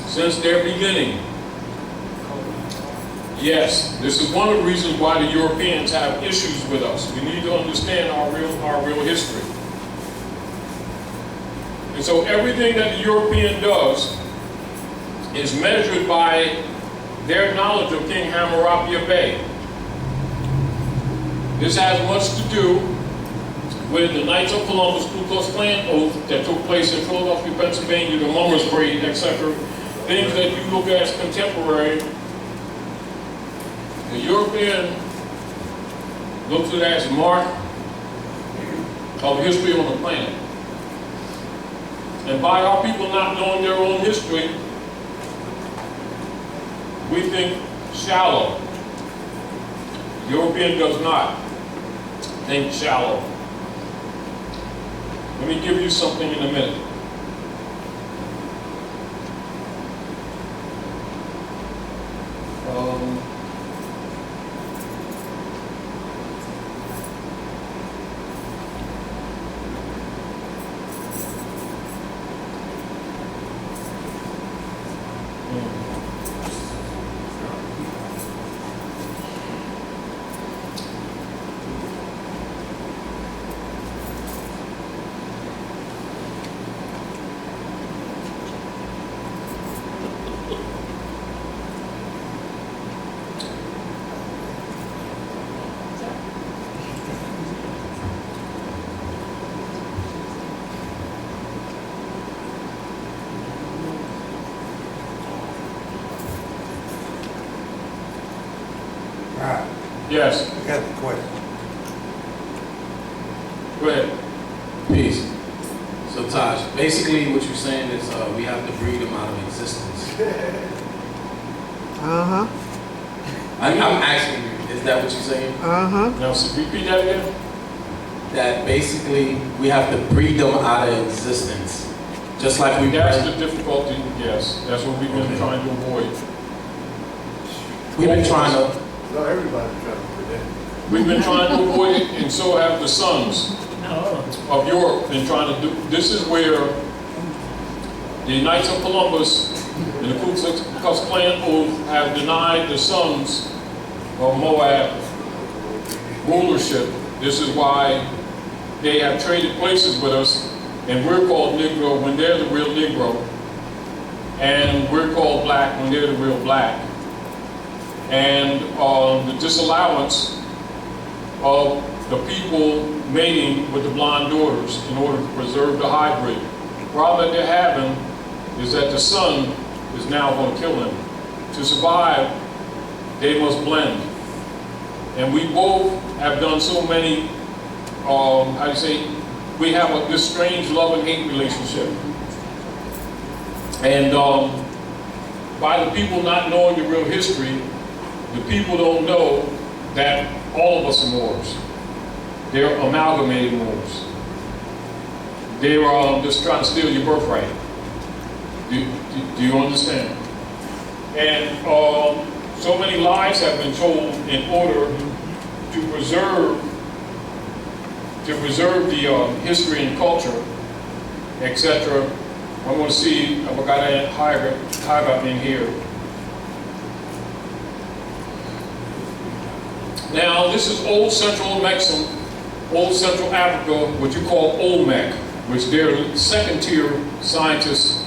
S7: since their beginning. Yes, this is one of the reasons why the Europeans have issues with us. We need to understand our real history. And so everything that the European does is measured by their knowledge of King Hammurabi Bey. This has much to do with the Knights of Columbus Ku Klux Klan oath that took place in Philadelphia, Pennsylvania, the Mummers Parade, etc. Things that you look at as contemporary. The European looks at it as a mark of history on the planet. And by our people not knowing their own history, we think shallow. The European does not think shallow. Let me give you something in a minute.
S1: Yes,
S4: I got the question.
S1: go ahead.
S6: Peace. So Taj, basically what you're saying is we have to breed them out of existence.
S9: Uh-huh.
S6: I'm asking you, is that what you're saying?
S9: Uh-huh.
S1: Now, so repeat that again.
S6: That basically we have to breed them out of existence. Just like we
S1: That's the difficulty, yes. That's what we've been
S6: Okay.
S1: trying to avoid.
S6: we've been trying to,
S5: No, everybody's trying to do that.
S1: We've been trying to avoid it, and so have the sons of Europe been trying to do. This is where the Knights of Columbus and the Ku Klux Klan oath have denied the sons of Moab rulership. This is why they have traded places with us, and we're called Negro when they're the real Negro, and we're called black when they're the real black. And the disallowance of the people mating with the blonde daughters in order to preserve the hybrid. The problem that they're having is that the son is now going to kill them. To survive, they must blend. And we both have done so many, we have this strange love and hate relationship. And by the people not knowing the real history, the people don't know that all of us are Moors. They're amalgamated Moors. They're just trying to steal your birthright. Do you understand? And so many lies have been told in order to preserve the history and culture, etc. I want to see if I got Hagar in here. Now, this is Old Central Amexem, Old Central Africa, what you call Olmec, which they're second-tier scientists.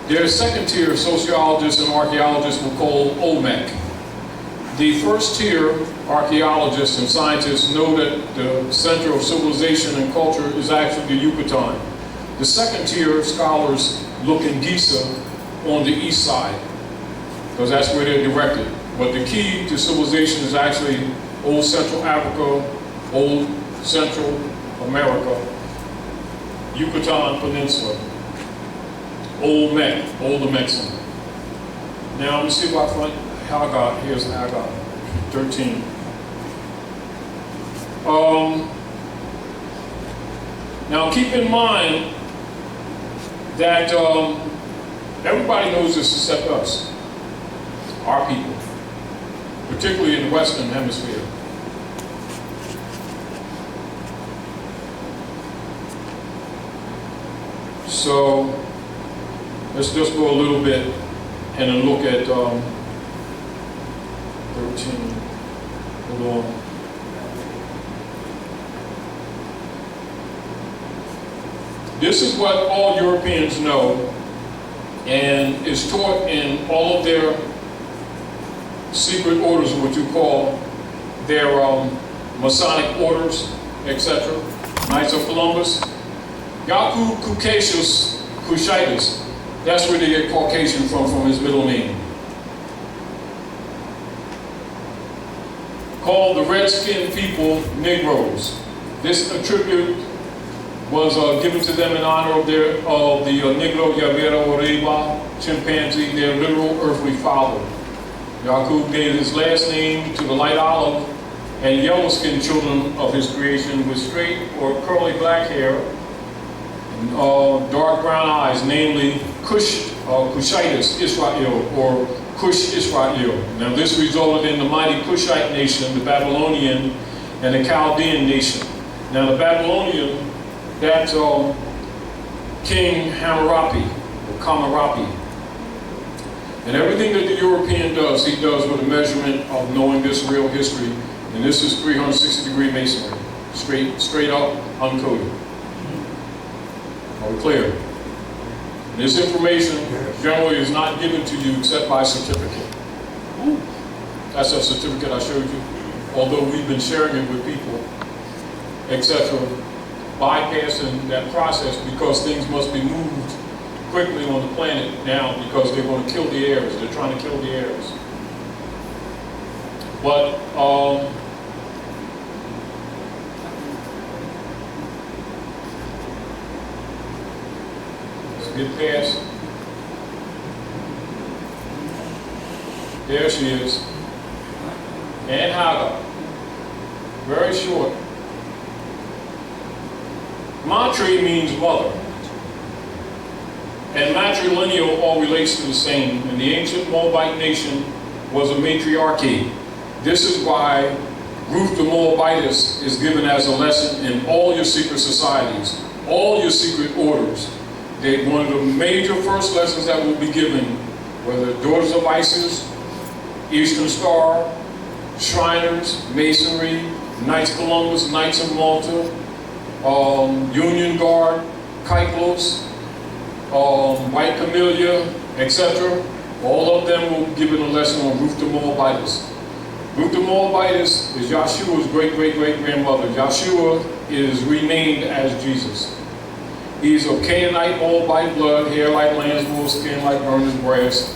S1: Their second-tier sociologists and archaeologists will call Olmec. The first-tier archaeologists and scientists know that the center of civilization and culture is actually the Yucatan. The second-tier scholars look in Giza on the east side, because that's where they're directed. But the key to civilization is actually Old Central Africa, Old Central America, Yucatan Peninsula, Olmec, Old Amexem. Now, let me see if I find Hagar. Here's Hagar, 13. Now, keep in mind that everybody knows this except us, our people, particularly in the Western Hemisphere. So, let's just go a little bit and then look at 13. Hold on. This is what all Europeans know and is taught in all of their secret orders, or what you call their Masonic orders, etc. Knights of Columbus. Yaku Caucasus Kushitis. That's where they get Caucasian from his middle name. Called the red-skinned people Negroes. This attribute was given to them in honor of the Negro Yavera Oreba chimpanzee, their literal earthly father. Yaqub gave his last name to the light olive and yellow-skinned children of his creation with straight or curly black hair, dark brown eyes, namely Kushitis Israel, or Kush Israel. Now this resulted in the mighty Kushite nation, the Babylonian, and the Chaldean nation. Now the Babylonian, that's King Hammurabi, or Kamarapi. And everything that the European does, he does with a measurement of knowing this real history. And this is 360-degree masonry, straight up, uncoded. Are we clear? And this information generally is not given to you except by certificate. That's a certificate I showed you. Although we've been sharing it with people, etc., bypassing that process because things must be moved quickly on the planet now because they're going to kill the heirs. They're trying to kill the heirs. But get past. There she is. And Hagar. Very short. Matri means mother. And matrilineal all relates to the same. And the ancient Moabite nation was a matriarchy. This is why Ruth the Moabitess is given as a lesson in all your secret societies, all your secret orders. One of the major first lessons that will be given, whether Daughters of Isis, Eastern Star, Shriners, Masonry, Knights Columbus, Knights of Malta, Union Guard, Kyklos, White Camellia, etc. All of them will be given a lesson on Ruth the Moabitess. Ruth the Moabitess is Yahshua's great-great-great-grandmother. Yahshua is renamed as Jesus. He's of Canaanite Moabite blood, hair like lamb's wool, skin like burnished brass,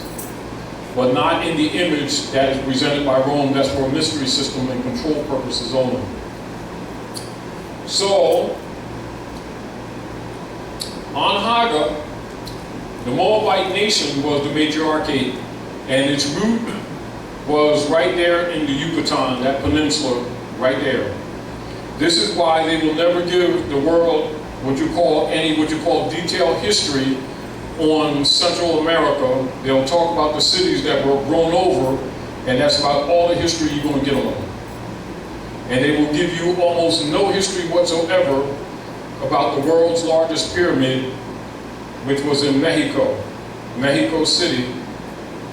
S1: but not in the image that is presented by Rome. That's for a mystery system and control purposes only. So, on Hagar, the Moabite nation was the matriarchy, and its root was right there in the Yucatan, that peninsula right there. This is why they will never give the world what you call detailed history on Central America. They'll talk about the cities that were grown over, and that's about all the history you're going to get on them. And they will give you almost no history whatsoever about the world's largest pyramid, which was in Mexico City,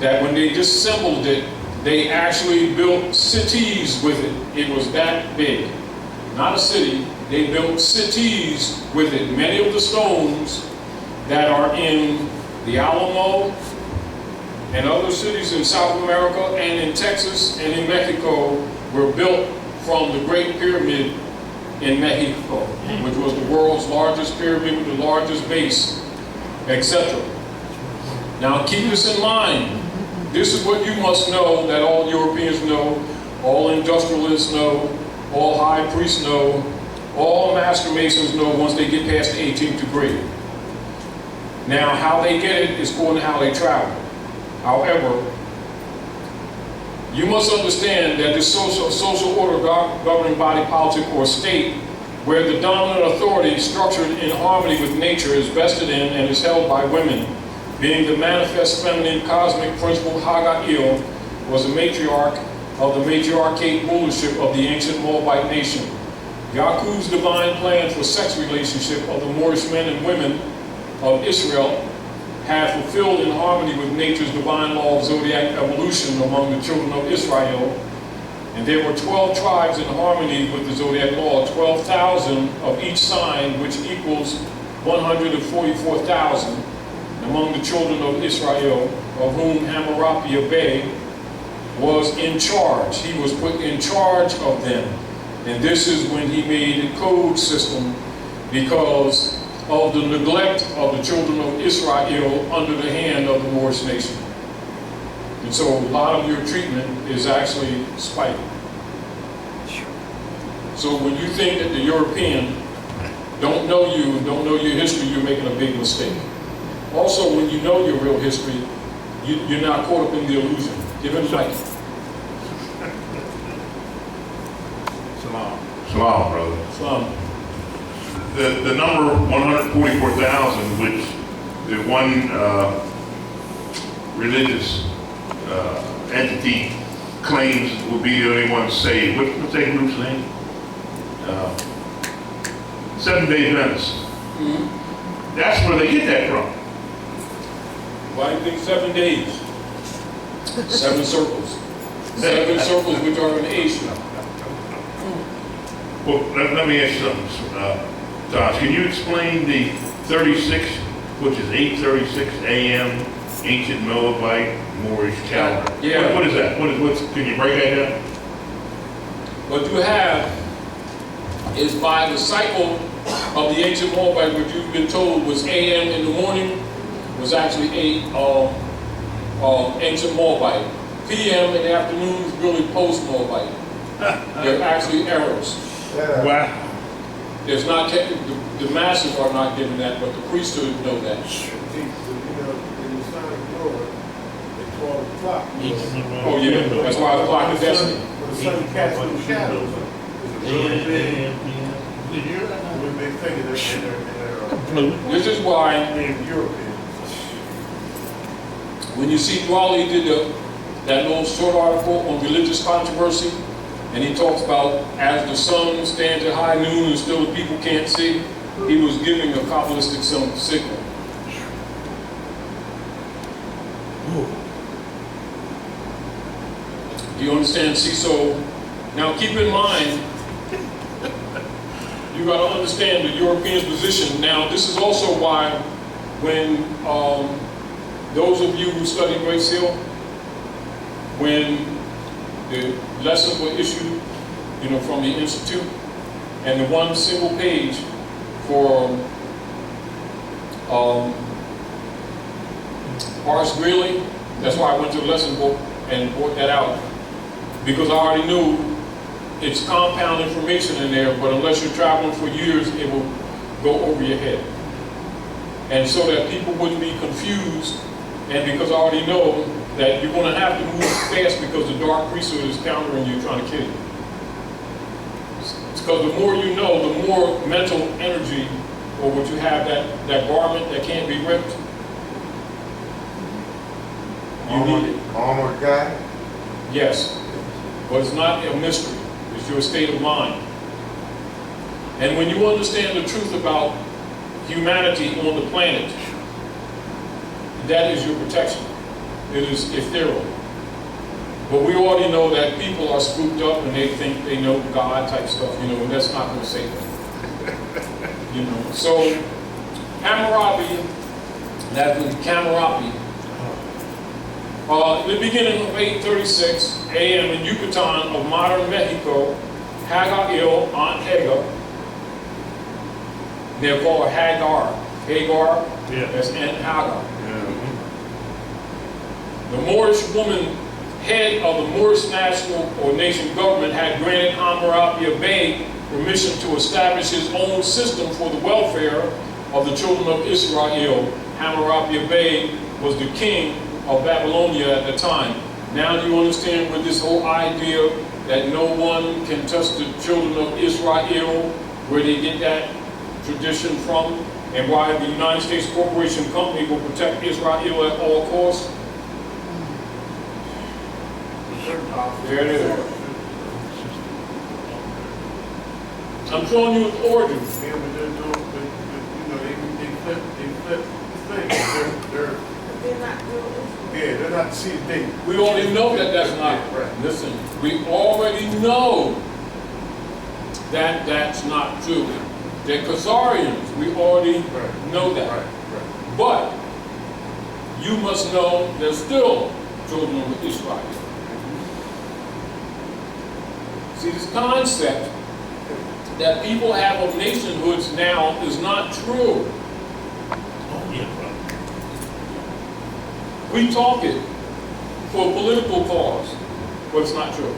S1: that when they disassembled it, they actually built cities with it. It was that big. Not a city, they built cities with it. Many of the stones that are in the Alamo and other cities in South America and in Texas and in Mexico were built from the Great Pyramid in Mexico, which was the world's largest pyramid with the largest base, etc. Now keep this in mind. This is what you must know, that all Europeans know, all industrialists know, all high priests know, all master masons know once they get past the 18th degree. Now, how they get it is according to how they travel. However, you must understand that this social order governing body politic or state, where the dominant authority structured in harmony with nature is vested in and is held by women, being the manifest feminine cosmic principle Hagar was a matriarch of the matriarchate rulership of the ancient Moabite nation. Yaakov's divine plan for sex relationship of the Moorish men and women of Israel had fulfilled in harmony with nature's divine law of zodiac evolution among the children of Israel. And there were 12 tribes in harmony with the zodiac law, 12,000 of each sign, which equals 144,000 among the children of Israel, of whom Hamurabi Bey was in charge. He was put in charge of them. And this is when he made a code system because of the neglect of the children of Israel under the hand of the Moorish nation. And so a lot of your treatment is actually spite. So when you think that the European don't know you and don't know your history, you're making a big mistake. Also, when you know your real history, you're not caught up in the illusion. Give him light.
S2: Salam, brother.
S1: Salam.
S2: The number 144,000, which the one religious entity claims will be the only one saved. What's that group's name? Seventh-day Adventists. Mm-hmm. That's where they get that from.
S1: Why do you think 7 days? 7 circles. 7 circles which are in Asia.
S2: Well, let me ask you something, Taj. Can you explain the 36, which is 8:36 a.m. ancient Moabite Moorish calendar?
S1: Yeah.
S2: What is that? Can you break that down?
S1: What you have is by the cycle of the ancient Moabite, what you've been told was a.m. in the morning, was actually ancient Moabite. p.m. in the afternoon is really post-Moabite. They're actually errors.
S2: Wow.
S1: There's not, the masses are not given that, but the priesthood know that. Oh yeah, that's why it's block of destiny.
S5: But the sun casts no shadows. It's a really big, really big thing in their
S1: This is why
S5: named Europeans.
S1: when you see Dwally did that little short article on religious controversy, and he talks about as the sun stands at high noon and still the people can't see, he was giving a Kabbalistic signal. Do you understand? See, so now keep in mind, you got to understand the Europeans' position. Now, this is also why when those of you who study Great Seal, when the lessons were issued, you know, from the Institute, and the one single page for Horace Greeley, that's why I went to the lesson book and brought that out, because I already knew it's compound information in there, but unless you're traveling for years, it will go over your head. And so that people wouldn't be confused, and because I already know that you're going to have to move fast because the dark priesthood is countering you, trying to kill you. It's because the more you know, the more mental energy, or what you have, that garment that can't be ripped, you need it.
S4: Armored guy?
S1: Yes, but it's not a mystery. It's your state of mind. And when you understand the truth about humanity on the planet, that is your protection. It is ethereal. But we already know that people are spooked up and they think they know God type stuff, you know, and that's not going to save them. You know, so Hamurabi, that was Hamurabi. In the beginning of 836 a.m. in Yucatan of modern Mexico, Hagar, Aunt Hagar, they're called Hagar. Hagar,
S2: Yeah.
S1: that's Aunt Hagar. The Moorish woman, head of the Moorish national or nation government, had granted Hammurabi Bey permission to establish his own system for the welfare of the children of Israel. Hammurabi Bey was the king of Babylonia at the time. Now do you understand with this whole idea that no one can touch the children of Israel, where they get that tradition from, and why the United States Corporation Company will protect Israel at all costs? There it is. I'm showing you its origin.
S5: Yeah, but they're doing, you know, they flip things.
S9: They're not real.
S5: Yeah, they're not see they.
S1: We already know that that's not.
S5: Right.
S1: Listen, we already know that that's not true. They're Kazarians. We already know that.
S5: Right.
S1: But you must know they're still children of Israel. See, this concept that people have of nationhoods now is not true.
S2: Oh, yeah, bro.
S1: We talk it for a political cause, but it's not true.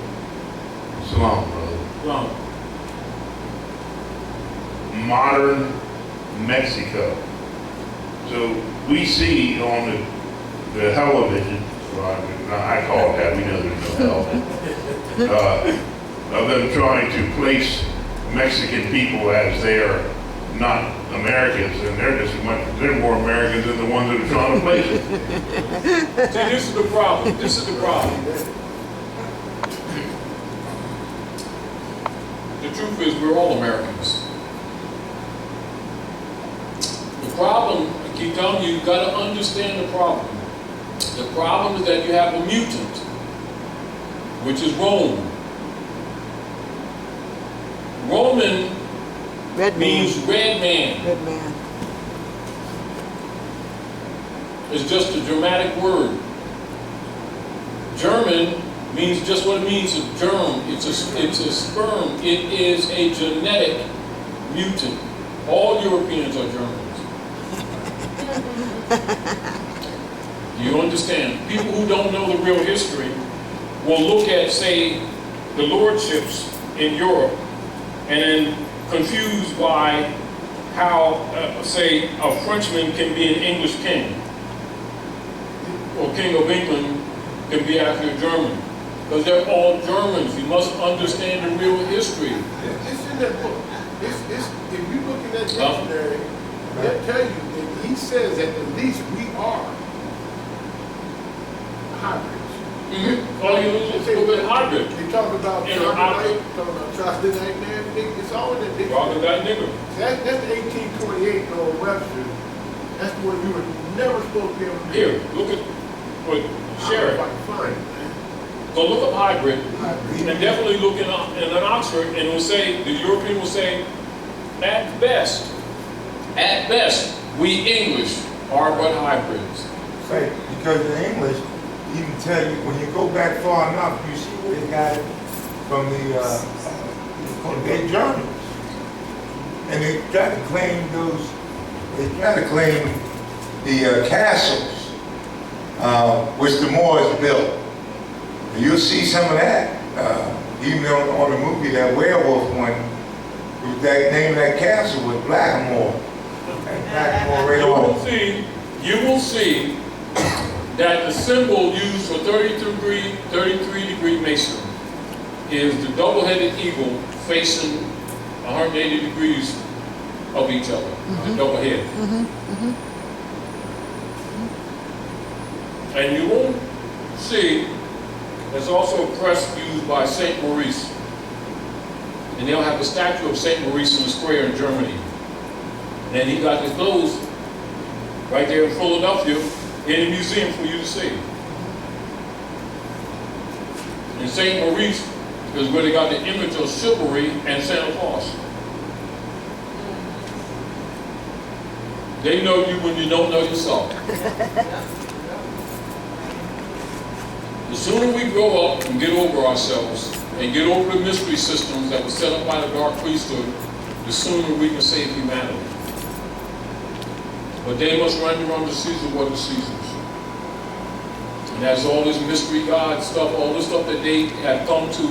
S2: Islam, brother.
S1: Wrong.
S2: Modern Mexico. So we see on the television, I call it that, we know there's no hell, of them trying to place Mexican people as they're not Americans, and they're more Americans than the ones that are trying to place them.
S1: See, this is the problem. This is the problem. The truth is, we're all Americans. The problem, I keep telling you, you've got to understand the problem. The problem is that you have a mutant, which is Rome. Roman means red man.
S9: Red man.
S1: It's just a dramatic word. German means just what it means, a germ. It's a sperm. It is a genetic mutant. All Europeans are Germans. You understand? People who don't know the real history will look at, say, the lordships in Europe and then confused by how, say, a Frenchman can be an English king, or King of England
S7: can be actually a German. Because they're all Germans. You must understand the real history.
S5: It's in that book. If you look in that dictionary, they'll tell you that he says that at least we are hybrids.
S7: All you lose is a little bit hybrid.
S5: They talk about troglodyte, man. It's all in that dictionary.
S7: Troglodyte nigger.
S5: That's the 1828 Noah Webster. That's the one you were never supposed to be able to
S7: Here, look at what share it.
S5: Fine.
S7: So look up hybrid, and definitely look in an Oxford, and it will say, the European will say, at best, we English are but hybrids.
S4: Right, because the English even tell you, when you go back far enough, you see where they got it from they're Germans. And they try to claim the castles, which the Moors built. And you'll see some of that, even on the movie, that werewolf one, that name of that castle was Blackamore. Blackamore right on.
S7: You will see that the symbol used for 33 degree masonry is the double-headed eagle facing 180 degrees of each other, the double head. And you will see there's also a crest used by St. Maurice. And they'll have a statue of St. Maurice in the square in Germany. And he got his clothes right there in Philadelphia in the museum for you to see. And St. Maurice is where they got the image of chivalry and Santa Claus. They know you when you don't know yourself. The sooner we grow up and get over ourselves and get over the mystery systems that were set up by the dark priesthood, the sooner we can save humanity. But they must render unto Caesar what is Caesar's. And that's all this mystery God stuff, all this stuff that they have come to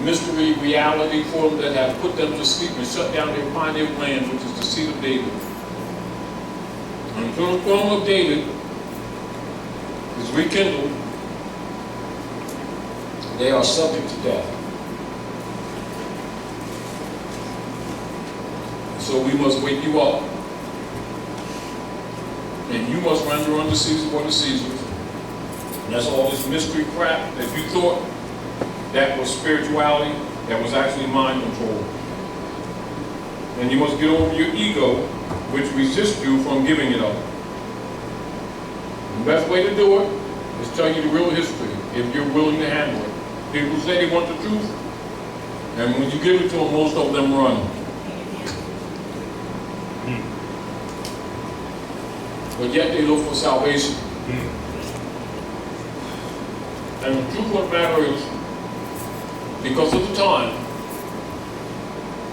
S7: mystery reality for them, that have put them to sleep and shut down their Pineal gland, which is the seed of David. Until the throne of David is rekindled, they are subject to death. So we must wake you up. And you must render unto Caesar what is Caesar's. And that's all this mystery crap that you thought that was spirituality, that was actually mind control. And you must get over your ego, which resists you from giving it up. The best way to do it is tell you the real history, if you're willing to handle it. People say they want the truth, and when you give it to them, most of them run. But yet they look for salvation. And the truth of the matter is, because of the time,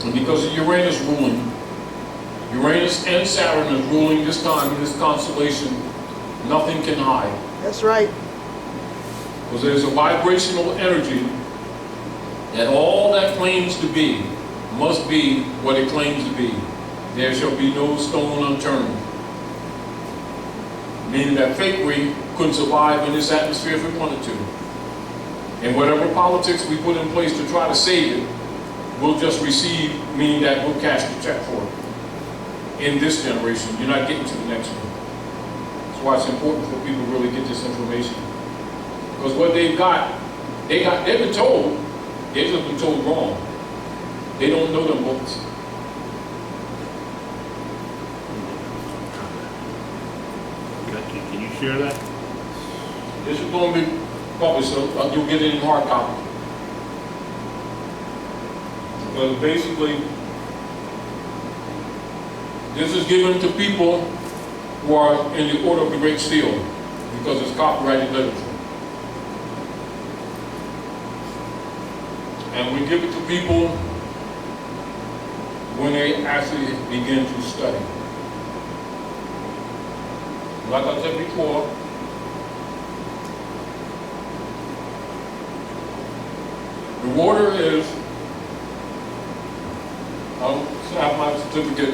S7: and because of Uranus ruling, Uranus and Saturn is ruling this time in this constellation, nothing can hide.
S9: That's right.
S7: Because there's a vibrational energy that all that claims to be must be what it claims to be. There shall be no stone unturned. Meaning that fakery couldn't survive in this atmosphere if it wanted to. And whatever politics we put in place to try to save it, we'll just receive, meaning that we'll cash the check for it. In this generation, you're not getting to the next one. That's why it's important for people to really get this information. Because what they've been told, they've just been told wrong. They don't know them books.
S2: Can you share that?
S7: This is going to be published, so you'll get it in hard copy. Because basically, this is given to people who are in the order of the Great Seal, because it's copyrighted literature. And we give it to people when they actually begin to study. Like I said before, the order is, I have my certificate.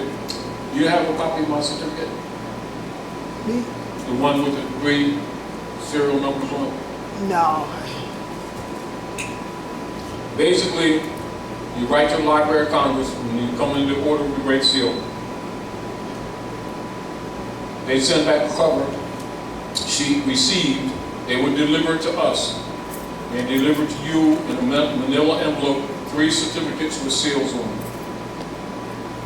S7: Do you have a copy of my certificate?
S9: Me?
S7: The one with the 3 serial numbers on it?
S9: No.
S7: Basically, you write to the Library of Congress when you come into the order of the Great Seal. They send back a cover sheet received. They would deliver it to us. They deliver to you in a manila envelope 3 certificates with seals on them.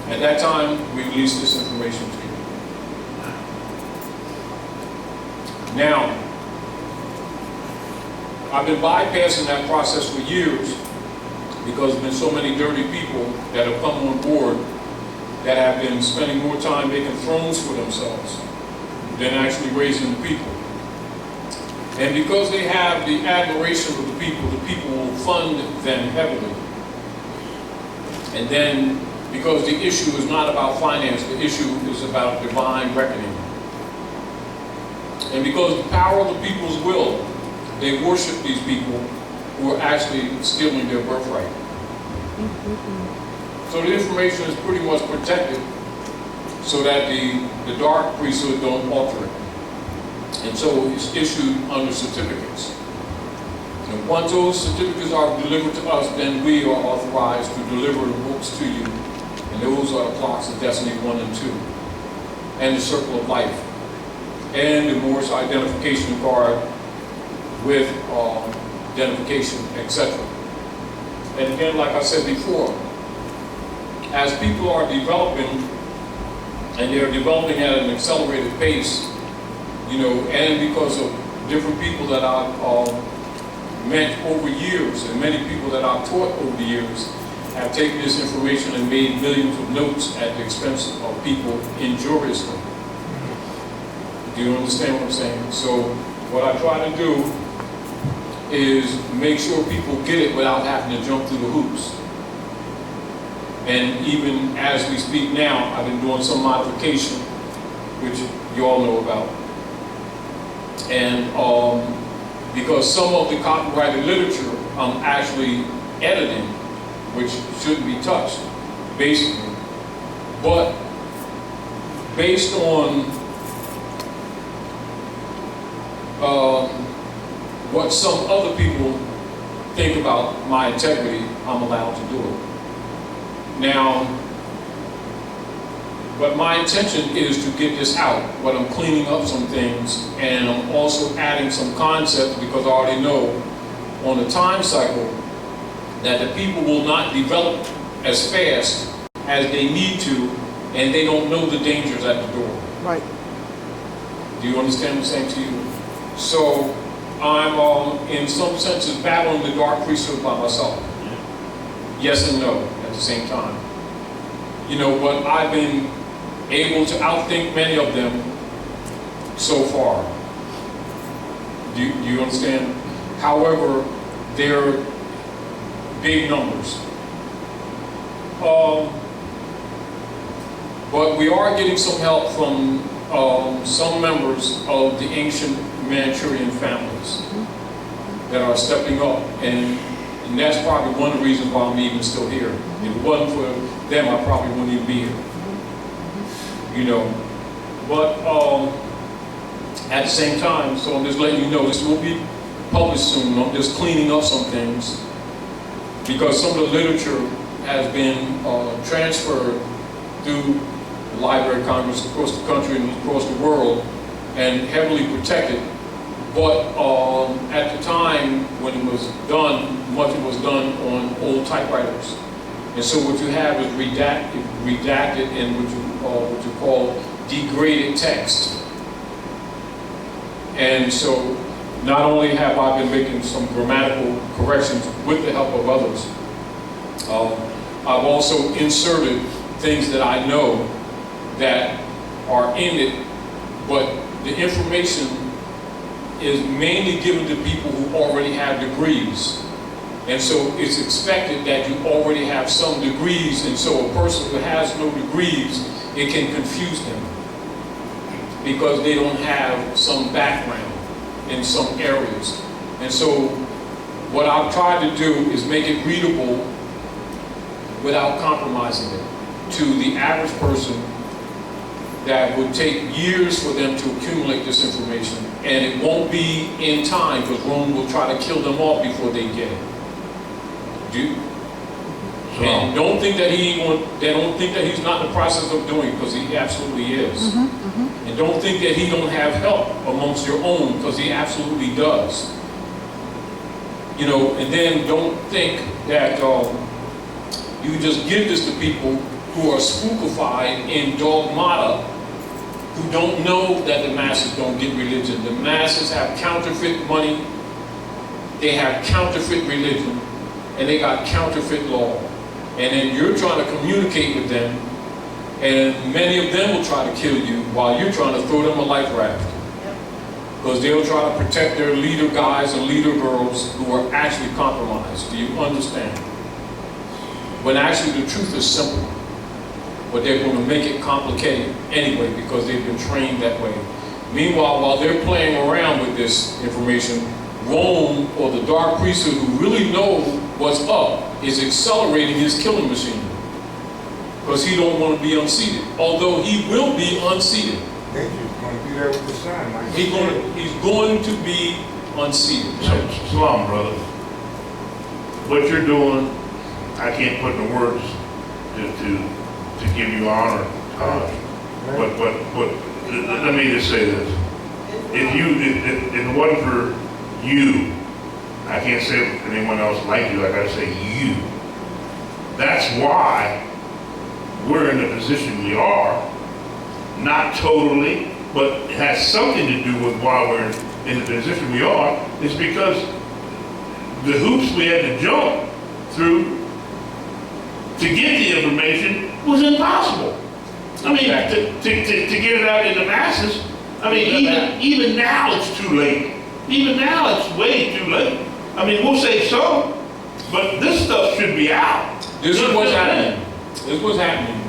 S7: At that time, we release this information to you. Now, I've been bypassing that process for years because there's been so many dirty people that have come on board that have been spending more time making thrones for themselves than actually raising the people. And because they have the admiration of the people will fund them heavily. And then, because the issue is not about finance, the issue is about divine reckoning. And because the power of the people's will, they worship these people who are actually stealing their birthright. So the information is pretty much protected so that the dark priesthood don't alter it. And so it's issued under certificates. And once those certificates are delivered to us, then we are authorized to deliver the books to you. And those are the clocks of destiny 1 and 2. And the circle of life. And the Moorish identification card with identification, etc. And again, like I said before, as people are developing, and they're developing at an accelerated pace, you know, and because of different people that I've met over years, and many people that I've taught over the years, have taken this information and made millions of notes at the expense of people injuriously. Do you understand what I'm saying? So what I try to do is make sure people get it without having to jump through the hoops. And even as we speak now, I've been doing some modification, which you all know about. And because some of the copyrighted literature I'm actually editing, which shouldn't be touched, basically. But based on what some other people think about my integrity, I'm allowed to do it. Now, but my intention is to get this out, but I'm cleaning up some things, and I'm also adding some concepts because I already know on the time cycle that the people will not develop as fast as they need to, and they don't know the dangers at the door.
S9: Right.
S7: Do you understand what I'm saying to you? So I'm, in some senses, battling the dark priesthood by myself. Yes and no at the same time. You know, but I've been able to outthink many of them so far. Do you understand? However, they're big numbers. But we are getting some help from some members of the ancient Manchurian families that are stepping up, and that's probably one of the reasons why I'm even still here. If it wasn't for them, I probably wouldn't even be here. You know, but at the same time, so I'm just letting you know this will be published soon. I'm just cleaning up some things because some of the literature has been transferred through the Library of Congress across the country and across the world and heavily protected. But at the time when it was done, much of it was done on old typewriters. And so what you have is redacted and what you call degraded text. And so not only have I been making some grammatical corrections with the help of others, I've also inserted things that I know that are in it, but the information is mainly given to people who already have degrees. And so it's expected that you already have some degrees, and so a person who has no degrees, it can confuse them because they don't have some background in some areas. And so what I've tried to do is make it readable without compromising it to the average person that would take years for them to accumulate this information, and it won't be in time because Rome will try to kill them off before they get it. And don't think that they don't think that he's not in the process of doing it, because he absolutely is. And don't think that he don't have help amongst your own, because he absolutely does. You know, and then don't think that you just give this to people who are spookified in dogmata, who don't know that the masses don't get religion. The masses have counterfeit money, they have counterfeit religion, and they got counterfeit law. And then you're trying to communicate with them, and many of them will try to kill you while you're trying to throw them a life raft. Because they'll try to protect their leader guys and leader girls who are actually compromised. Do you understand? When actually the truth is simple. But they're going to make it complicated anyway because they've been trained that way. Meanwhile, while they're playing around with this information, Rome, or the dark priesthood who really know what's up, is accelerating his killing machine. Because he don't want to be unseated. Although he will be unseated.
S4: Thank you. Going to be there with the sun, man.
S7: He's going to be unseated.
S2: Shalom, brother. What you're doing, I can't put in words to give you honor. But let me just say this: if it wasn't for you, I can't say anyone else like you. I got to say you. That's why we're in the position we are. Not totally, but it has something to do with why we're in the position we are. Is because the hoops we had to jump through to get the information was impossible. I mean, to get it out in the masses. I mean, even now it's too late. Even now it's way too late. I mean, we'll say so, but this stuff should be out.
S7: This is what's happening. This is what's happening.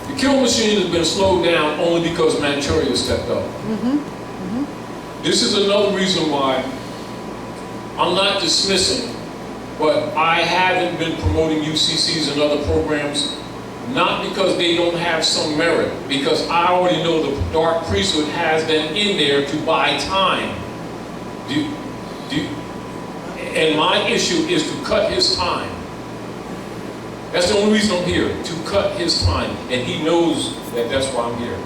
S7: The kill machine has been slowed down only because Manchuria stepped up. This is another reason why I'm not dismissing, but I haven't been promoting UCCs and other programs, not because they don't have some merit, because I already know the dark priesthood has them in there to buy time. And my issue is to cut his time. That's the only reason I'm here, to cut his time. And he knows that that's why I'm here.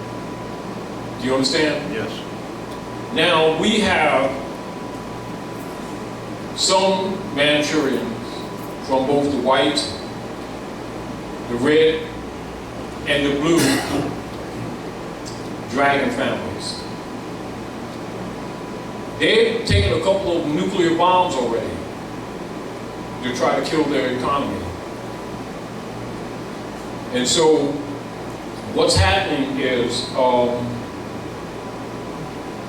S7: Do you understand?
S2: Yes.
S7: Now, we have some Manchurians from both the white, the red, and the blue dragon families. They've taken a couple of nuclear bombs already to try to kill their economy. And so what's happening is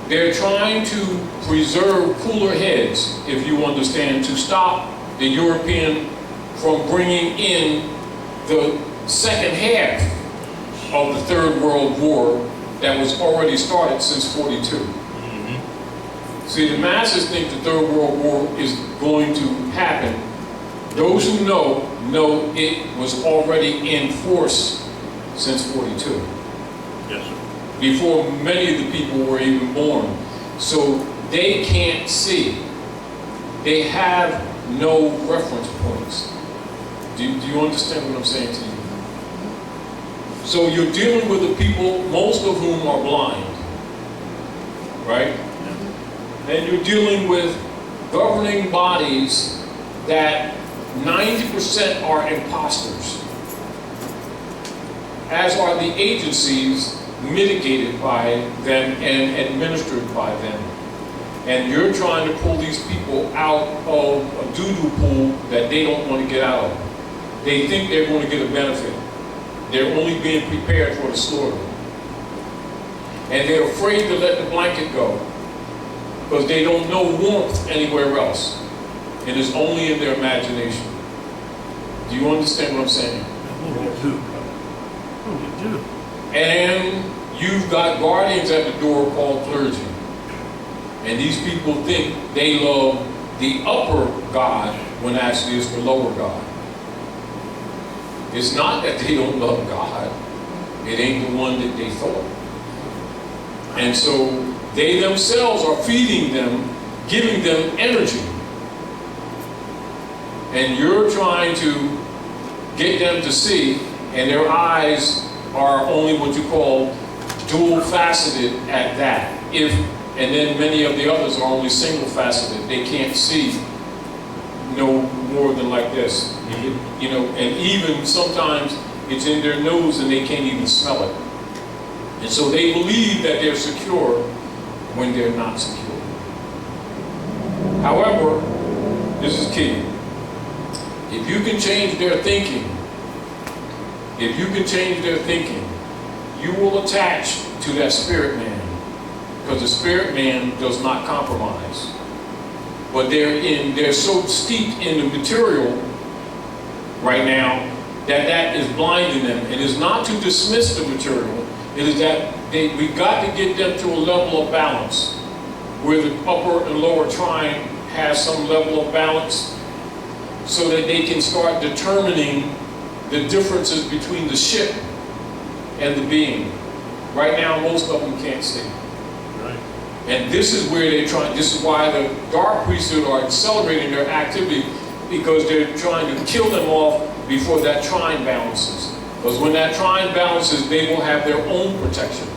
S7: they're trying to preserve cooler heads, if you understand, to stop the European from bringing in the second half of the Third World War that was already started since '42. See, the masses think the Third World War is going to happen. Those who know it was already in force since '42.
S2: Yes, sir.
S7: Before many of the people were even born. So they can't see. They have no reference points. Do you understand what I'm saying to you? So you're dealing with the people, most of whom are blind, right? And you're dealing with governing bodies that 90% are imposters, as are the agencies mitigated by them and administered by them. And you're trying to pull these people out of a doo-doo pool that they don't want to get out of. They think they're going to get a benefit. They're only being prepared for the slaughter. And they're afraid to let the blanket go because they don't know warmth anywhere else. It is only in their imagination. Do you understand what I'm saying? And you've got guardians at the door called clergy. And these people think they love the upper God when actually it's the lower God. It's not that they don't love God. It ain't the one that they thought. And so they themselves are feeding them, giving them energy. And you're trying to get them to see, and their eyes are only what you call dual-faceted at that. And then many of the others are only single-faceted. They can't see no more than like this. You know, and even sometimes it's in their nose and they can't even smell it. And so they believe that they're secure when they're not secure. However, this is key. If you can change their thinking, you will attach to that spirit man, because the spirit man does not compromise. But they're so steeped in the material right now that is blinding them. It is not to dismiss the material. It is that we got to get them to a level of balance where the upper and lower trine has some level of balance, so that they can start determining the differences between the ship and the being. Right now, most of them can't see.
S2: Right.
S7: And this is where they're trying, this is why the dark priesthood are accelerating their activity, because they're trying to kill them off before that trine balances. Because when that trine balances, they will have their own protection.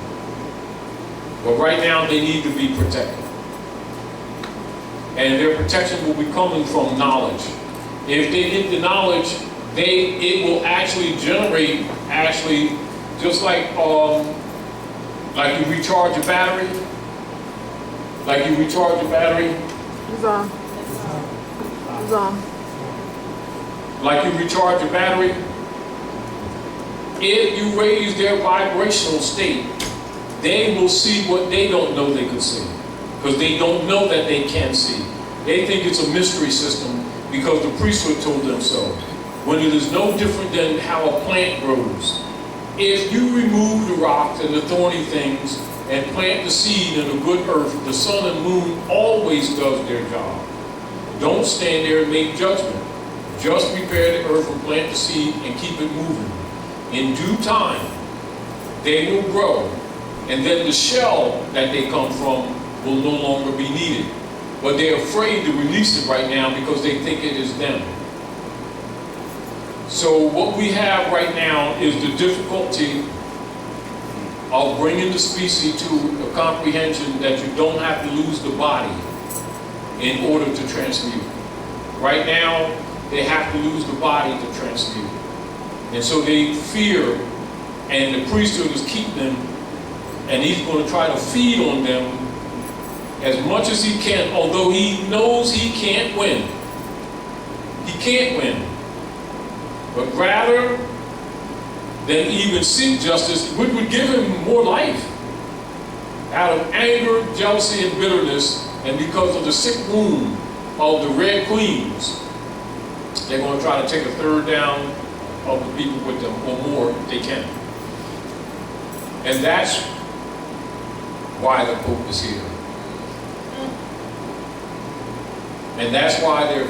S7: But right now, they need to be protected. And their protection will be coming from knowledge. If they get the knowledge, it will actually generate, just like you recharge a battery.
S9: It's on. It's on.
S7: Like you recharge a battery. If you raise their vibrational state, they will see what they don't know they could see. Because they don't know that they can see. They think it's a mystery system because the priesthood told them so. When it is no different than how a plant grows. If you remove the rocks and the thorny things and plant the seed in a good earth, the sun and moon always does their job. Don't stand there and make judgment. Just prepare the earth and plant the seed and keep it moving. In due time, they will grow. And then the shell that they come from will no longer be needed. But they're afraid to release it right now because they think it is them. So what we have right now is the difficulty of bringing the species to a comprehension that you don't have to lose the body in order to transmute. Right now, they have to lose the body to transmute. And so they fear, and the priesthood is keeping them, and he's going to try to feed on them as much as he can, although he knows he can't win. He can't win. But rather than even seek justice, which would give him more life, out of anger, jealousy, and bitterness, and because of the sick wound of the Red Queens, they're going to try to take a third down of the people with them, or more if they can. And that's why the Pope is here. And that's why they're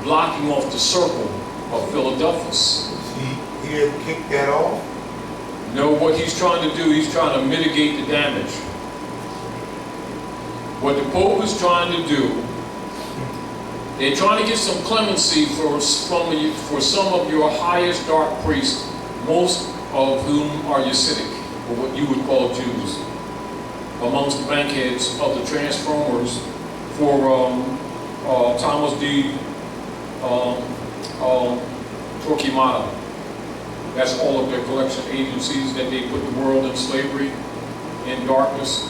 S7: blocking off the circle of Philadelphus.
S4: He had kicked that off?
S7: No, what he's trying to do, he's trying to mitigate the damage. What the Pope is trying to do, they're trying to get some clemency for some of your highest dark priests, most of whom are Hasidic, or what you would call Jews, amongst the bankheads of the Transformers for Thomas D. Torquemada. That's all of their collection agencies that they put the world in slavery, in darkness.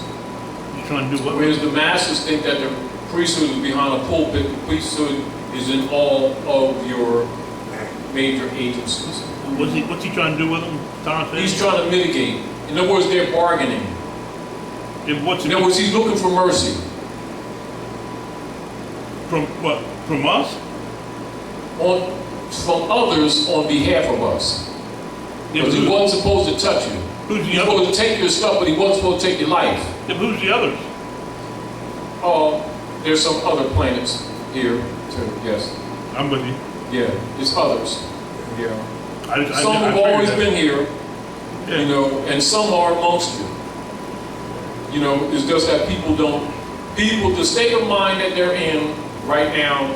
S2: You trying to do what?
S7: Whereas the masses think that the priesthood is behind a pulpit, the priesthood is in all of your major agencies.
S2: What's he trying to do with them?
S7: He's trying to mitigate. In other words, they're bargaining. In other words, he's looking for mercy.
S2: From what? From us?
S7: From others on behalf of us. Because he wasn't supposed to touch you. He was supposed to take your stuff, but he wasn't supposed to take your life.
S2: Yeah, who's the others?
S7: There's some other planets here too, yes.
S2: I'm with you.
S7: Yeah, it's others. Yeah.
S2: I
S7: Some have always been here. You know, and some are amongst you. You know, it's just that the state of mind that they're in right now,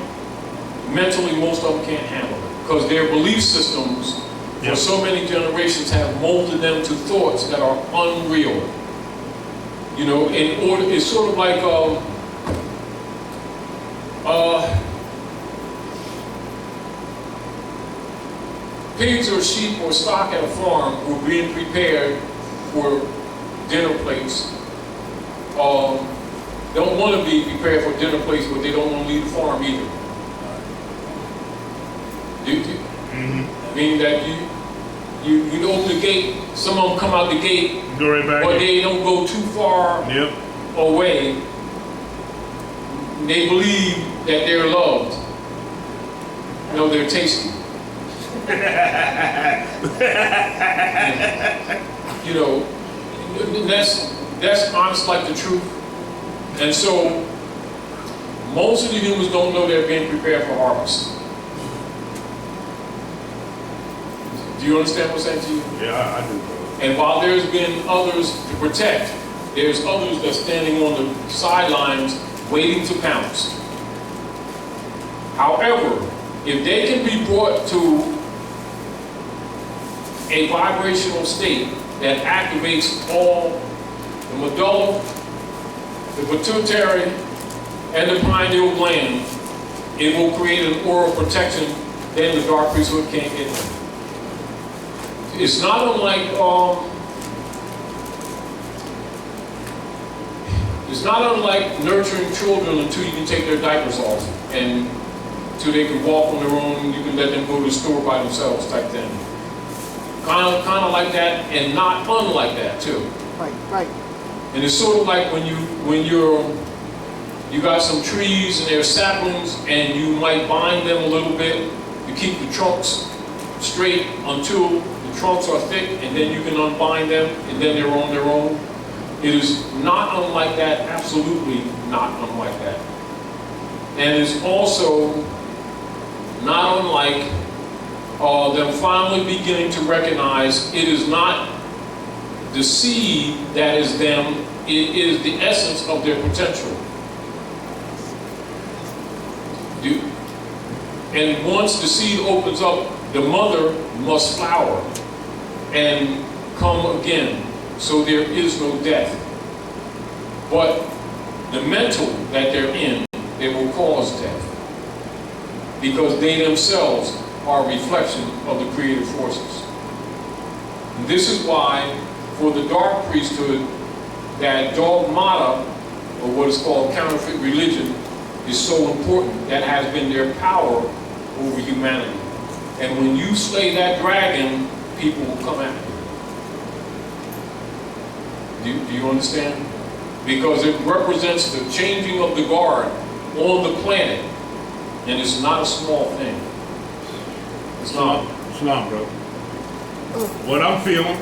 S7: mentally most of them can't handle it. Because their belief systems for so many generations have molded them to thoughts that are unreal. You know, it's sort of like pigs or sheep or stock at a farm were being prepared for dinner plates. Don't want to be prepared for dinner plates, but they don't want to leave the farm either. Meaning that you open the gate, some of them come out the gate,
S2: Go right back
S7: but
S2: in.
S7: they don't go too far away. They believe that they're loved. No, they're tasty. You know, that's honest like the truth. And so most of the humans don't know they're being prepared for harvest. Do you understand what I'm saying to you?
S2: Yeah, I do.
S7: And while there's been others to protect, there's others that's standing on the sidelines waiting to pounce. However, if they can be brought to a vibrational state that activates all the medulla, the pituitary, and the pineal gland, it will create an aura of protection. Then the dark priesthood can't get in. It's not unlike nurturing children until you can take their diapers off and until they can walk on their own. You can let them go to the store by themselves, type thing. Kind of like that, and not unlike that too.
S9: Right.
S7: And it's sort of like when you got some trees and they're saplings, and you might bind them a little bit to keep the trunks straight until the trunks are thick, and then you can unbind them, and then they're on their own. It is not unlike that, absolutely not unlike that. And it's also not unlike them finally beginning to recognize it is not the seed that is them, it is the essence of their potential. And once the seed opens up, the mother must flower and come again, so there is no death. But the mental that they're in, it will cause death, because they themselves are a reflection of the creative forces. And this is why, for the dark priesthood, that dogmata, or what is called counterfeit religion, is so important. That has been their power over humanity. And when you slay that dragon, people will come after you. Do you understand? Because it represents the changing of the guard on the planet, and it's not a small thing. It's not.
S2: It's not, bro. What I'm feeling,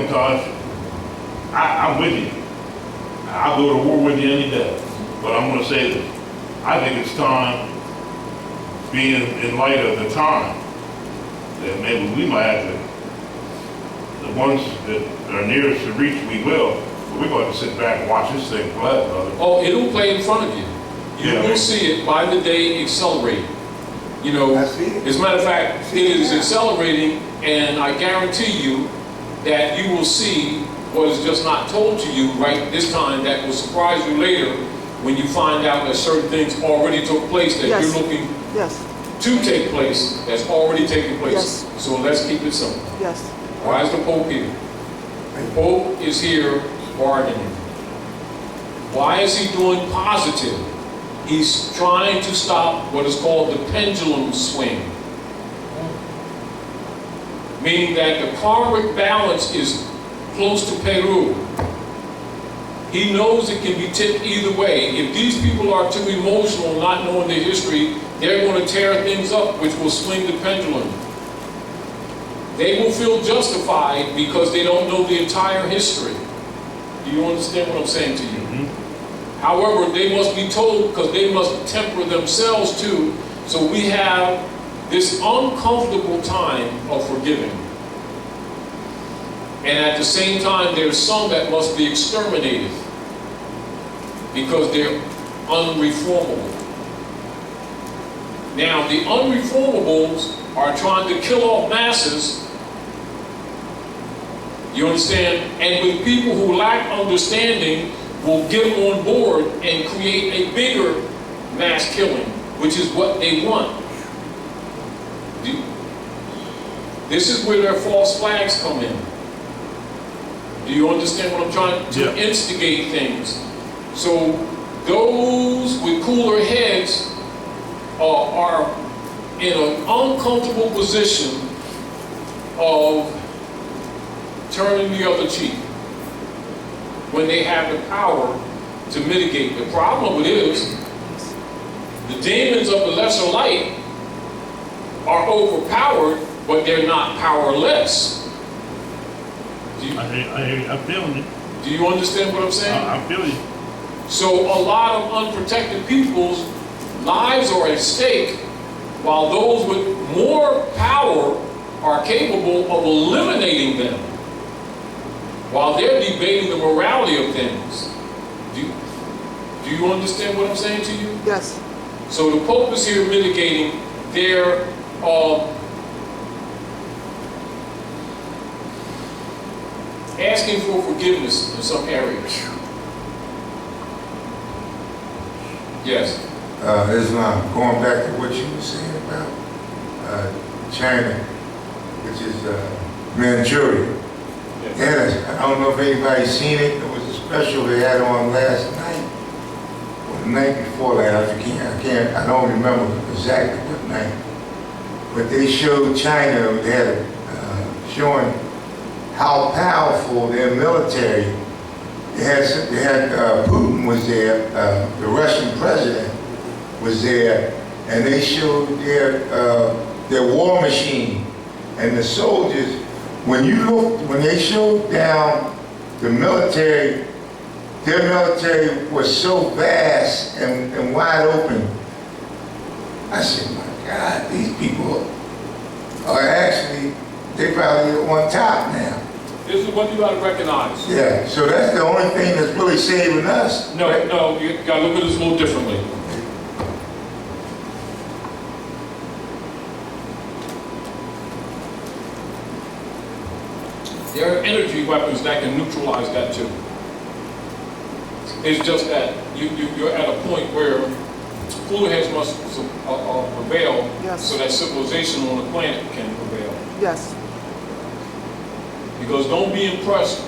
S2: Taj, I'm with you. I'll go to war with you any day. But I'm going to say this. I think it's time, being in light of the time, that maybe we might have to, the ones that are nearest to reach, we will. But we're going to sit back and watch this thing play, brother.
S7: Oh, it'll play in front of you. You will see it by the day accelerate. You know, as a matter of fact, it is accelerating, and I guarantee you that you will see what is just not told to you right this time that will surprise you later when you find out that certain things already took place that you're looking to take place, that's already taken place. So let's keep it simple. Why is the Pope here? The Pope is here bargaining. Why is he doing positive? He's trying to stop what is called the pendulum swing. Meaning that the karmic balance is close to Peru. He knows it can be tipped either way. If these people are too emotional, not knowing their history, they're going to tear things up, which will swing the pendulum. They will feel justified because they don't know the entire history. Do you understand what I'm saying to you? However, they must be told, because they must temper themselves too. So we have this uncomfortable time of forgiving. And at the same time, there's some that must be exterminated because they're unreformable. Now, the unreformables are trying to kill off masses, you understand? And with people who lack understanding will get them on board and create a bigger mass killing, which is what they want. This is where their false flags come in. Do you understand what I'm trying to instigate things? So those with cooler heads are in an uncomfortable position of turning the other cheek when they have the power to mitigate. The problem is the demons of the lesser light are overpowered, but they're not powerless.
S2: I'm feeling it.
S7: Do you understand what I'm saying?
S2: I'm feeling it.
S7: So a lot of unprotected people's lives are at stake, while those with more power are capable of eliminating them, while they're debating the morality of things. Do you understand what I'm saying to you?
S9: Yes.
S7: So the Pope is here mitigating their asking for forgiveness in some areas. Yes.
S4: Islam, going back to what you were saying about China, which is Manchuria.
S7: Yes.
S4: I don't know if anybody's seen it. There was a special they had on last night, or the night before last. I don't remember exactly what night. But they showed China, they had showing how powerful their military. They had Putin was there, the Russian president was there, and they showed their war machine and the soldiers. When they showed down the military, their military was so vast and wide open. I said, my God, these people are actually, they probably on top now.
S7: This is what you got to recognize.
S4: Yeah, so that's the only thing that's really saving us.
S7: No,
S4: right?
S7: no, you got to look at this a little differently. There are energy weapons that can neutralize that too. It's just that you're at a point where cooler heads must prevail,
S9: Yes.
S7: so that civilization on the planet can prevail.
S9: Yes.
S7: Because don't be impressed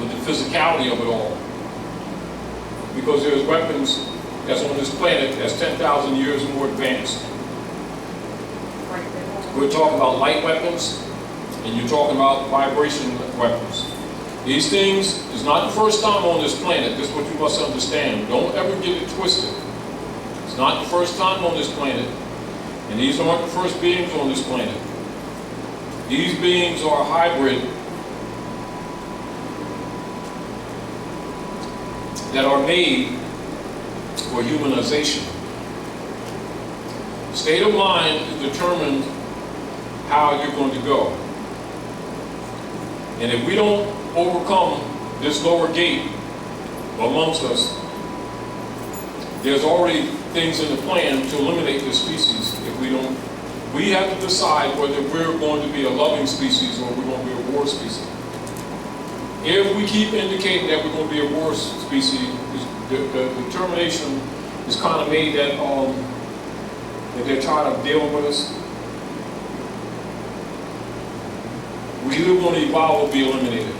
S7: with the physicality of it all. Because there's weapons that's on this planet that's 10,000 years more advanced. We're talking about light weapons, and you're talking about vibration weapons. These things is not the first time on this planet. This is what you must understand. Don't ever get it twisted. It's not the first time on this planet, and these aren't the first beings on this planet. These beings are hybrid that are made for humanization. State of mind determines how you're going to go. And if we don't overcome this lower gate amongst us, there's already things in the plan to eliminate this species. If we don't, we have to decide whether we're going to be a loving species or we're going to be a war species. If we keep indicating that we're going to be a war species, the determination is kind of made that they're tired of dealing with us. We're either going to evolve or be eliminated.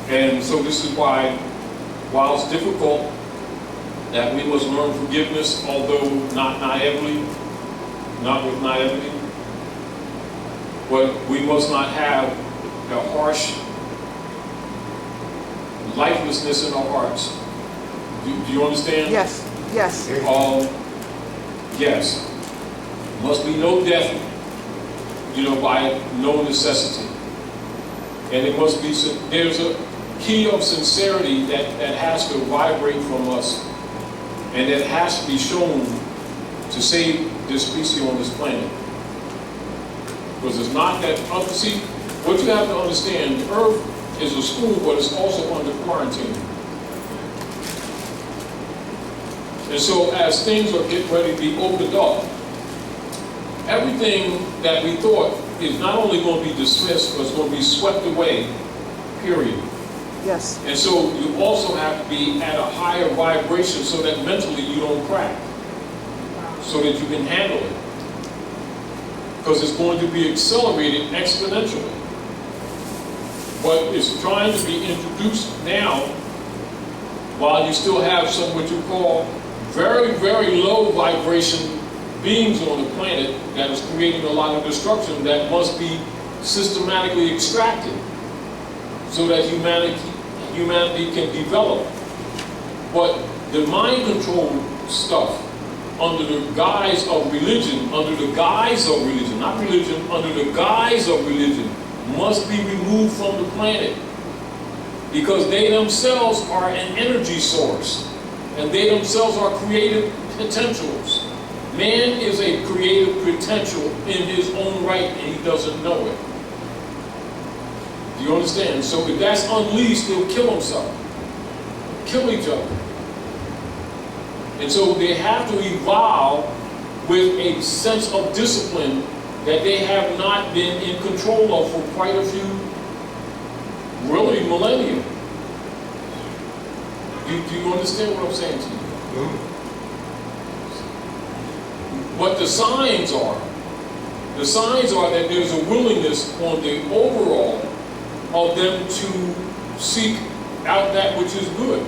S7: And so this is why, while it's difficult, that we must learn forgiveness, although not naively, but we must not have a harsh lifelessness in our hearts. Do you understand?
S9: Yes. Yes.
S7: Yes. Must be no death, by no necessity. And it must be, there's a key of sincerity that has to vibrate from us, and that has to be shown to save this species on this planet. Because it's not that, see, what you have to understand, the Earth is a school, but it's also under quarantine. And so as things are getting ready to be opened up, everything that we thought is not only going to be dismissed, but it's going to be swept away, period.
S9: Yes.
S7: And so you also have to be at a higher vibration so that mentally you don't crack, so that you can handle it. Because it's going to be accelerated exponentially. But it's trying to be introduced now while you still have some what you call very, very low vibration beings on the planet that is creating a lot of destruction that must be systematically extracted so that humanity can develop. But the mind control stuff under the guise of religion, not religion, under the guise of religion, must be removed from the planet. Because they themselves are an energy source, and they themselves are creative potentials. Man is a creative potential in his own right, and he doesn't know it. Do you understand? So if that's unleashed, he'll kill himself, kill each other. And so they have to evolve with a sense of discipline that they have not been in control of for quite a few, really, millennia. Do you understand what I'm saying to you? What the signs are that there's a willingness on the overall of them to seek out that which is good,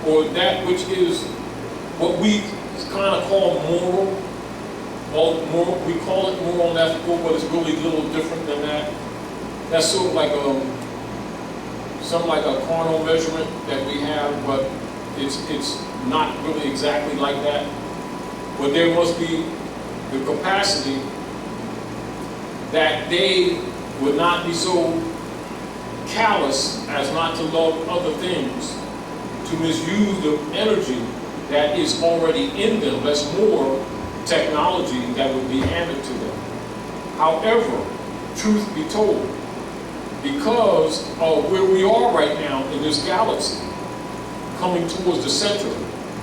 S7: or that which is what we kind of call moral. We call it moral and ethical, but it's really a little different than that. That's sort of like something like a carnal measurement that we have, but it's not really exactly like that. But there must be the capacity that they would not be so callous as not to love other things, to misuse the energy that is already in them. That's more technology that would be handed to them. However, truth be told, because of where we are right now in this galaxy, coming towards the center,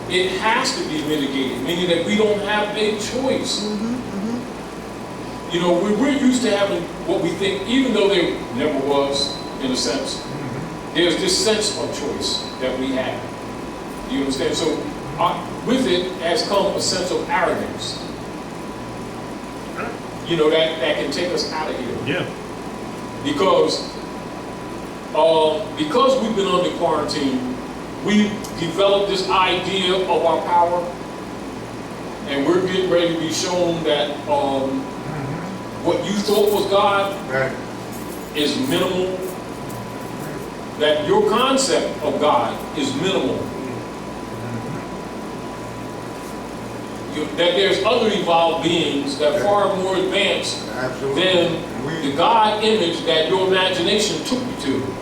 S7: it has to be mitigated, meaning that we don't have a choice. You know, we're used to having what we think, even though there never was, in a sense, there's this sense of choice that we have. Do you understand? So with it has come a sense of arrogance. You know, that can take us out of here.
S2: Yeah.
S7: Because we've been under quarantine, we developed this idea of our power, and we're getting ready to be shown that what you thought was God is minimal, that your concept of God is minimal, that there's other evolved beings that are far more advanced than the God image that your imagination took you to.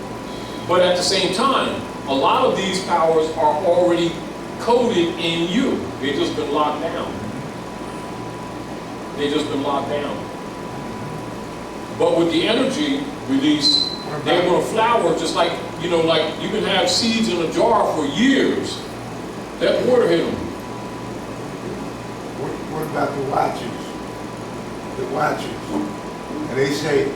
S7: But at the same time, a lot of these powers are already coded in you. They've just been locked down. They've just been locked down. But with the energy release, they're going to flower just like, you know, like you can have seeds in a jar for years. Let water hit them.
S4: What about the watchers? The watchers. And they say,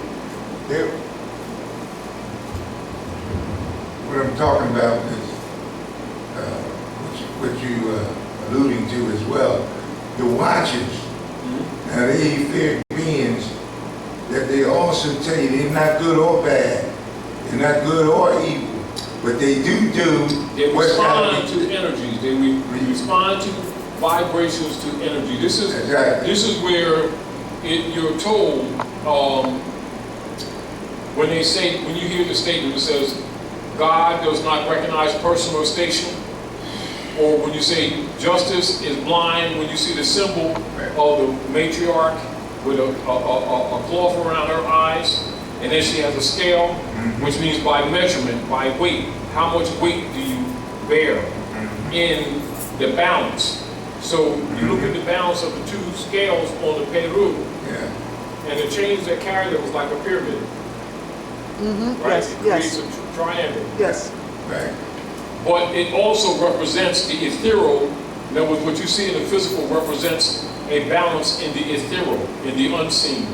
S4: what I'm talking about is what you alluding to as well. The watchers, now they etheric beings that they also tell you they're not good or bad. They're not good or evil. But they do
S7: They respond to energies. They respond to vibrations to energy. This is where you're told when you hear the statement that says God does not recognize person or station, or when you say justice is blind, when you see the symbol of the matriarch with a cloth around her eyes, and then she has a scale, which means by measurement, by weight, how much weight do you bear in the balance? So you look at the balance of the two scales on the Peru,
S4: Yeah.
S7: and the chains that carried it was like a pyramid. Right?
S9: Yes,
S7: It
S9: yes,
S7: creates a triangle.
S9: yes.
S4: Right.
S7: But it also represents the ethereal. In other words, what you see in the physical represents a balance in the ethereal, in the unseen.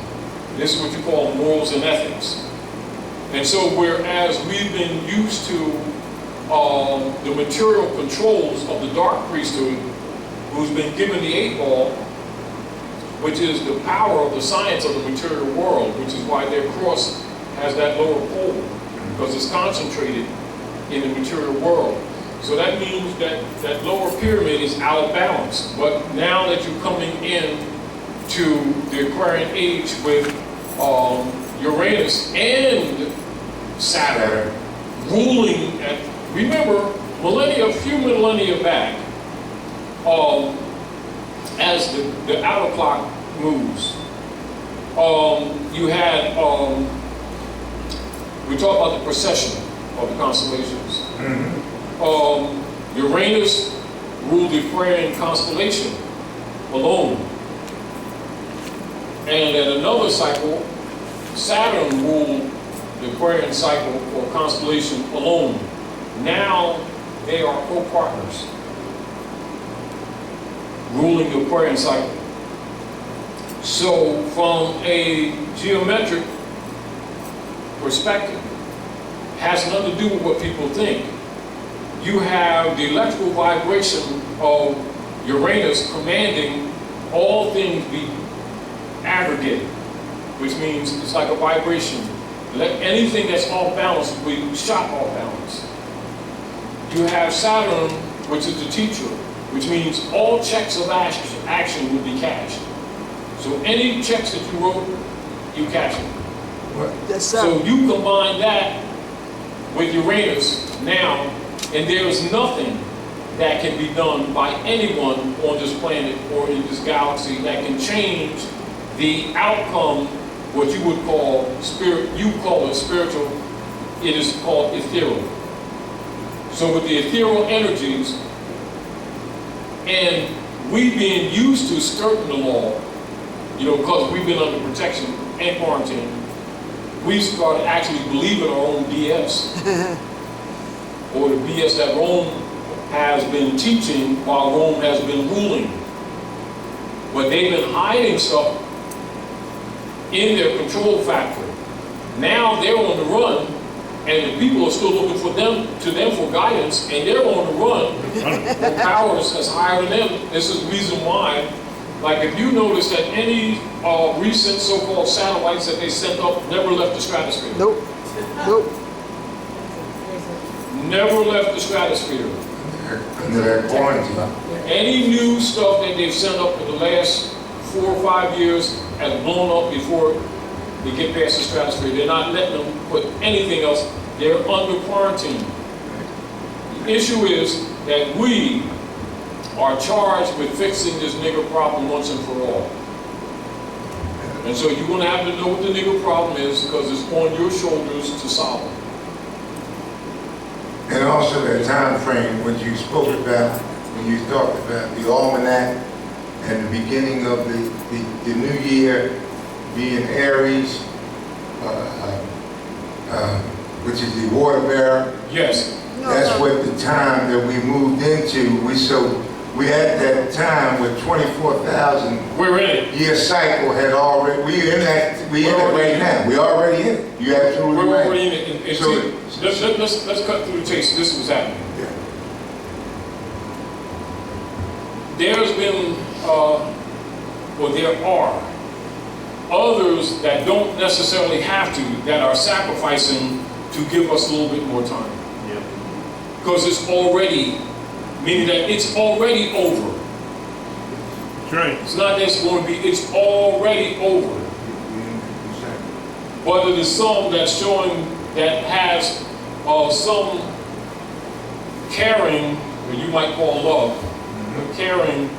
S7: This is what you call morals and ethics. And so whereas we've been used to the material controls of the dark priesthood, who's been given the 8 ball, which is the power of the science of the material world, which is why their cross has that lower pole, because it's concentrated in the material world. So that means that that lower pyramid is out of balance. But now that you're coming in to the Aquarian age with Uranus and Saturn ruling at, remember, a few millennia back, as the outer clock moves, you had, we talk about the precession of the constellations. Uranus ruled the Aquarian constellation alone. And at another cycle, Saturn ruled the Aquarian cycle or constellation alone. Now they are co-partners, ruling the Aquarian cycle. So from a geometric perspective, has nothing to do with what people think. You have the electrical vibration of Uranus commanding all things be aggregated, which means it's like a vibration. Let anything that's off balance be shot off balance. You have Saturn, which is the teacher, which means all checks of action would be cashed. So any checks that you wrote, you cash it.
S9: Yes, sir.
S7: So you combine that with Uranus now, and there is nothing that can be done by anyone on this planet or in this galaxy that can change the outcome, what you would call spirit, you call it spiritual, it is called ethereal. So with the ethereal energies, and we being used to skirting the law, because we've been under protection and quarantine, we started actually believing our own BS. Or the BS that Rome has been teaching while Rome has been ruling. But they've been hiding stuff in their control factory. Now they're on the run, and the people are still looking for them for guidance, and they're on the run. The powers that's higher than them. This is the reason why. Like if you notice that any recent so-called satellites that they sent up never left the stratosphere.
S9: Nope. Nope.
S7: Never left the stratosphere.
S4: Under that quarantine.
S7: Any new stuff that they've sent up in the last 4 or 5 years has blown up before they get past the stratosphere. They're not letting them put anything else. They're under quarantine. The issue is that we are charged with fixing this nigger problem once and for all. And so you're going to have to know what the nigger problem is, because it's on your shoulders to solve it.
S4: And also the time frame when you spoke about, when you talked about the almanac and the beginning of the new year being Aries, which is the water bearer.
S7: Yes.
S4: That's what the time that we moved into. We had that time with 24,000
S7: We're in it.
S4: year cycle had already, we in it right now. We already in it. You absolutely
S7: We're
S4: right.
S7: already in it. And
S4: So
S7: let's cut through the chase. This was happening.
S4: Yeah.
S7: There's been, there are others that don't necessarily have to, that are sacrificing to give us a little bit more time. Because it's already, meaning that it's already over.
S2: That's right.
S7: It's not that it's going to be, it's already over. But it is some that's showing that has some caring, or you might call love, but caring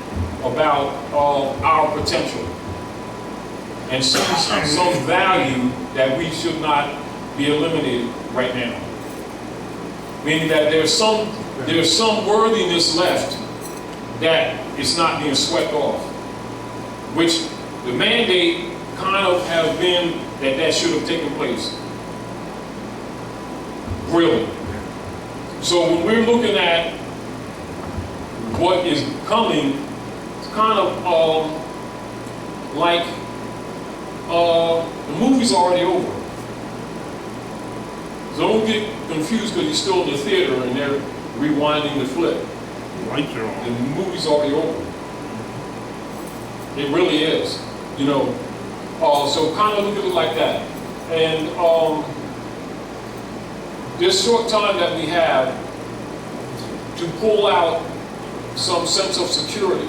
S7: about our potential. And some value that we should not be eliminated right now. Meaning that there's some worthiness left that it's not being swept off, which the mandate kind of have been that should have taken place. Really. So when we're looking at what is coming, it's kind of like the movie's already over. So don't get confused because you're still in the theater and they're rewinding the flip.
S2: Lights are on.
S7: The movie's already over. It really is, you know. So kind of look at it like that. And this short time that we have to pull out some sense of security.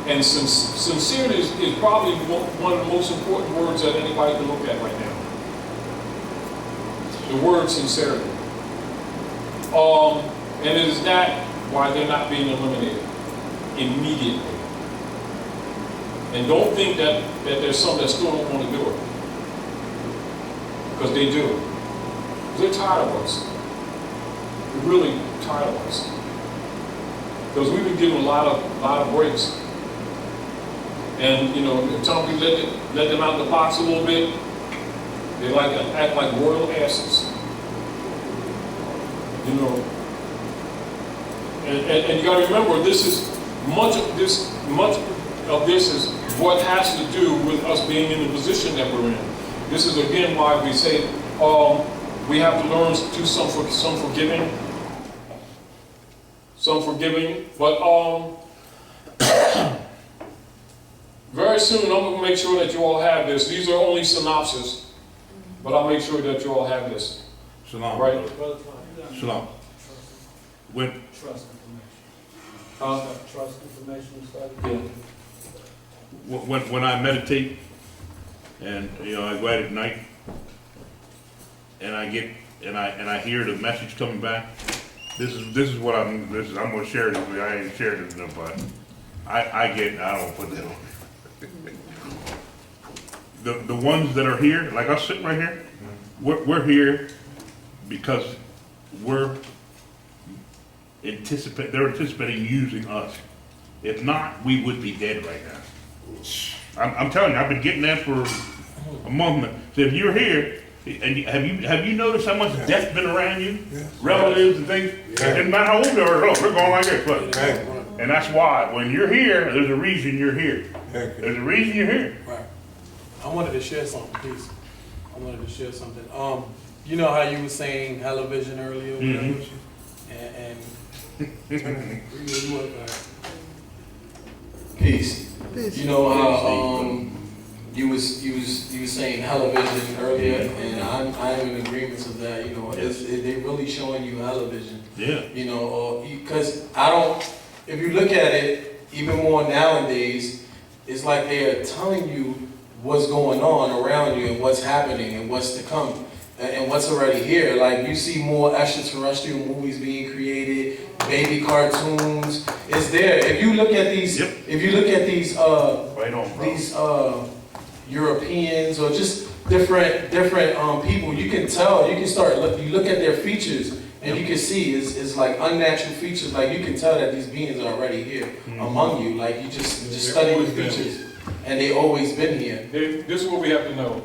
S7: And sincerity is probably one of the most important words that anybody can look at right now. The word sincerity. And is that why they're not being eliminated immediately? And don't think that there's some that still don't want to do it. Because they do. They're tired of us. They're really tired of us. Because we've been given a lot of breaks. And you know, every time we let them out of the box a little bit, they act like royal asses. You know. And you gotta remember, much of this is what has to do with us being in the position that we're in. This is again why we say we have to learn to do some forgiving. But very soon I'm going to make sure that you all have this. These are only synopsis, but I'll make sure that you all have this.
S2: Shalom.
S7: Right?
S2: Shalom. When
S10: Trust information. Trust information study.
S7: Yeah.
S2: when I meditate, and you know, I go out at night, and I hear the message coming back. This is what I'm gonna share this with you. I ain't shared this with nobody. I don't put that on. The ones that are here, like us sitting right here, we're here because they're anticipating using us. If not, we would be dead right now. I'm telling you, I've been getting that for a month now. So if you're here, and have you noticed how much death's been around you? Yes. Relatives and things? Yeah. It doesn't matter how old you are, we're going like this. Look. Right. And that's why, when you're here, there's a reason you're here. There's a reason you're here.
S11: Right. I wanted to share something, please. I wanted to share something. You know how you were saying television earlier?
S2: Mm-hmm.
S11: And peace. You know how you was saying television earlier, and I'm in agreement with that. You know, they really showing you television.
S2: Yeah.
S11: You know, because if you look at it, even more nowadays, it's like they are telling you what's going on around you and what's happening and what's to come and what's already here. Like you see more extraterrestrial movies being created, baby cartoons. It's there. If you look at these, these Europeans or just different people, you can tell. You can you look at their features. And you can see it's like unnatural features. Like you can tell that these beings are already here among you. Like you just study the features, and they always been here.
S7: This is what we have to know.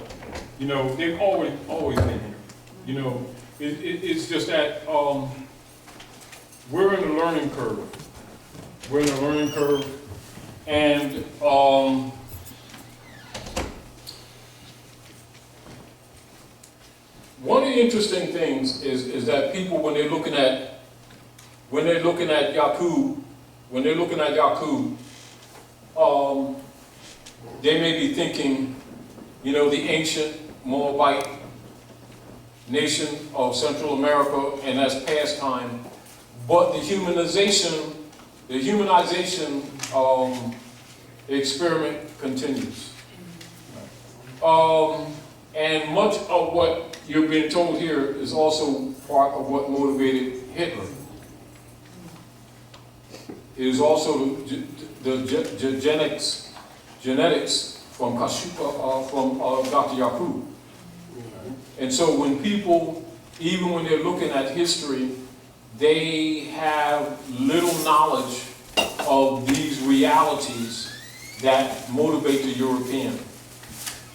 S7: You know, they've always been here. You know, it's just that we're in the learning curve. We're in the learning curve, and one of the interesting things is that people, when they're looking at Yakub, they may be thinking, you know, the ancient Moabite nation of Central America, and that's past time. But the humanization experiment continues. And much of what you're being told here is also part of what motivated Hitler. It is also the genetics from Kushite, from Dr. Yakub. And so when people, even when they're looking at history, they have little knowledge of these realities that motivate the European.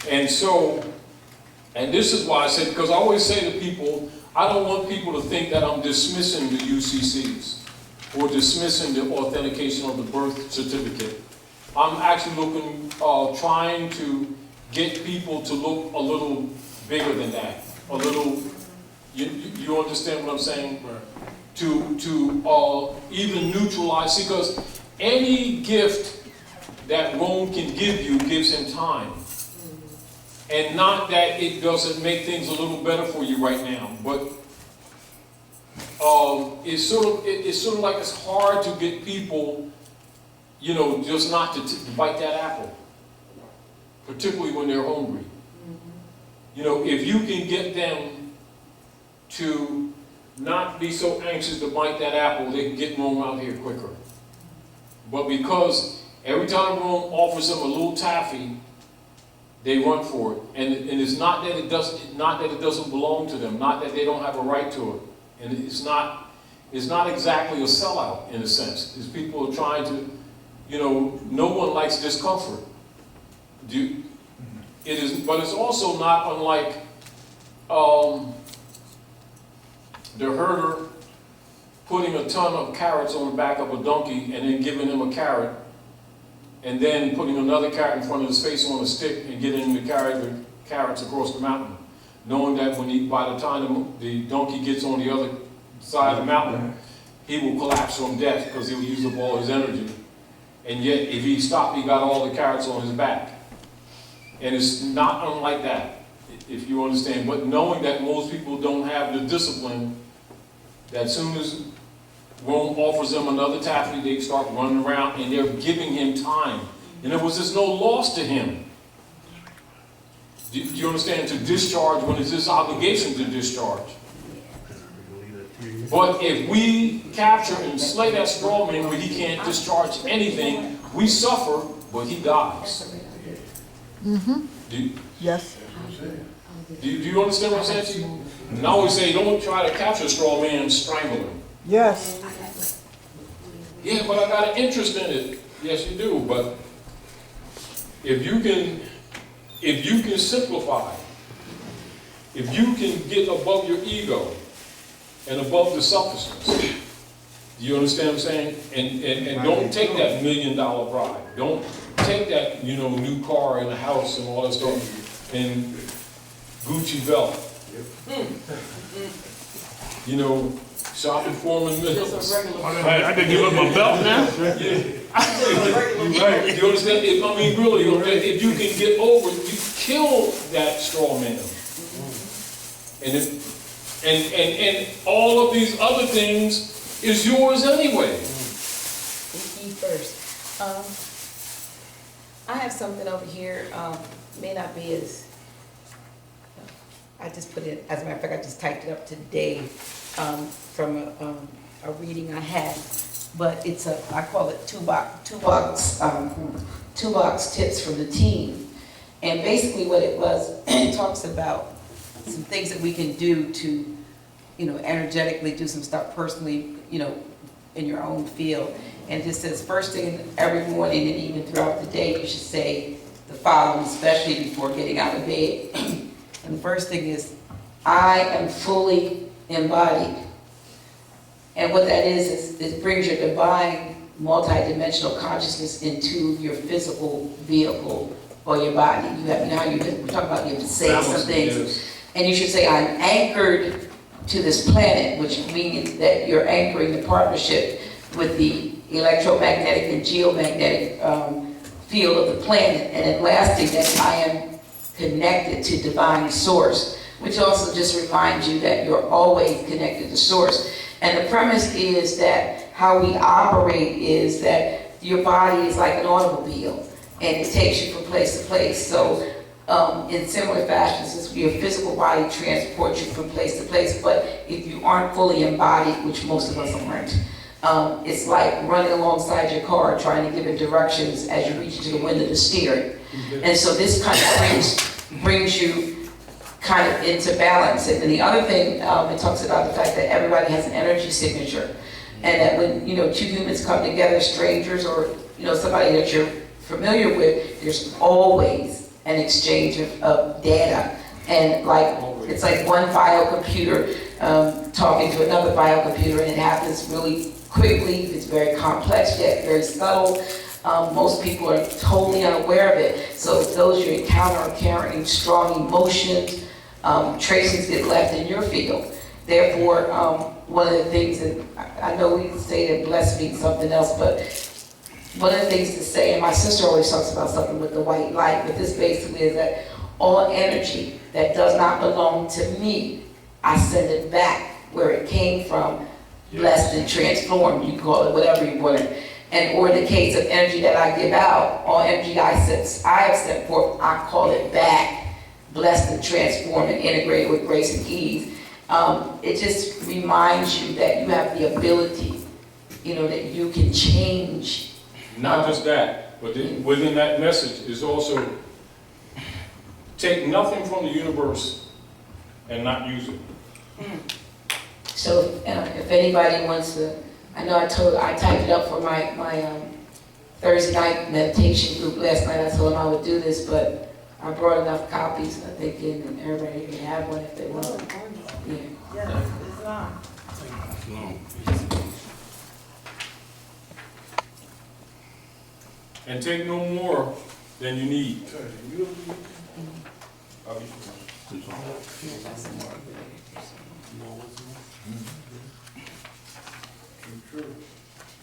S7: And so, and this is why I said, because I always say to people, I don't want people to think that I'm dismissing the UCCs or dismissing the authentication of the birth certificate. I'm actually looking, trying to get people to look a little bigger than that. A little, you understand what I'm saying? To even neutralize, because any gift that Rome can give you gives him time. And not that it doesn't make things a little better for you right now, but it's sort of like it's hard to get people, you know, just not to bite that apple, particularly when they're hungry. You know, if you can get them to not be so anxious to bite that apple, they can get Rome out here quicker. But because every time Rome offers them a little taffy, they run for it. And it's not that it doesn't belong to them, not that they don't have a right to it. And it's not exactly a sellout in a sense. Because people are trying to, you know, no one likes discomfort. It is, but it's also not unlike the herder putting a ton of carrots on the back of a donkey and then giving him a carrot, and then putting another carrot in front of his face on a stick and getting him to carry the carrots across the mountain, knowing that by the time the donkey gets on the other side of the mountain, he will collapse from death because he will use up all his energy. And yet, if he stopped, he got all the carrots on his back. And it's not unlike that, if you understand. But knowing that most people don't have the discipline, that as soon as Rome offers them another taffy, they start running around, and they're giving him time. And there was just no loss to him. Do you understand? To discharge when it's his obligation to discharge. But if we capture and slay that straw man where he can't discharge anything, we suffer, but he dies.
S9: Yes.
S7: Do you understand what I'm saying to you? And I always say, don't try to capture a straw man, strangle him.
S9: Yes.
S7: Yeah, but I got an interest in it. Yes, you do. But if you can simplify, if you can get above your ego and above the selfishness, do you understand what I'm saying? And don't take that $1 million bribe. Don't take that, you know, new car and a house and all that stuff and Gucci belt. You know, shopping Foreman Mills.
S2: I didn't give up my belt now.
S7: Right. You understand? I mean, really, if you can get over, you kill that straw man. And all of these other things is yours anyway.
S8: You first. I have something over here, may not be as, I just put it, as a matter of fact, I just typed it up today from a reading I had, but it's I call it toolbox tips from the team. And basically what it was, it talks about some things that we can do to, you know, energetically do some stuff personally, you know, in your own field. And it just says, first thing every morning and even throughout the day, you should say the following, especially before getting out of bed. And the first thing is, I am fully embodied. And what that is it brings your divine, multidimensional consciousness into your physical vehicle or your body. You have, now we're talking about, you have to say some things. Yes. And you should say, I'm anchored to this planet, which means that you're anchoring the partnership with the electromagnetic and geomagnetic field of the planet. And then lastly, that I am connected to divine source, which also just reminds you that you're always connected to source. And the premise is that how we operate is that your body is like an automobile, and it takes you from place to place. So in similar fashion, since your physical body transports you from place to place, but if you aren't fully embodied, which most of us aren't, it's like running alongside your car trying to give it directions as you reach into the window to steer it. And so this kind of brings you kind of into balance. And then the other thing, it talks about the fact that everybody has an energy signature. And that when, two humans come together, strangers or, somebody that you're familiar with, there's always an exchange of data. And it's like one file computer talking to another file computer, and it happens really quickly. It's very complex yet very subtle. Most people are totally unaware of it. So those you encounter are carrying strong emotions. Traces get left in your field. Therefore, one of the things that I know we can say that blessed means something else, but one of the things to say, and my sister always talks about something with the white light, but this basically is that all energy that does not belong to me, I send it back where it came from, blessed and transformed. You can call it whatever you want it. And or in the case of energy that I give out, all energy I have sent forth, I call it back, blessed and transformed and integrated with grace and ease. It just reminds you that you have the ability, that you can change.
S1: Not just that, but within that message is also take nothing from the universe and not use it.
S8: So if anybody wants to, I know I typed it up for my Thursday night meditation group last night. I told them I would do this, but I brought enough copies. I think everybody can have one if they want. Yeah.
S9: It's long.
S1: And take no more than you need.
S5: True.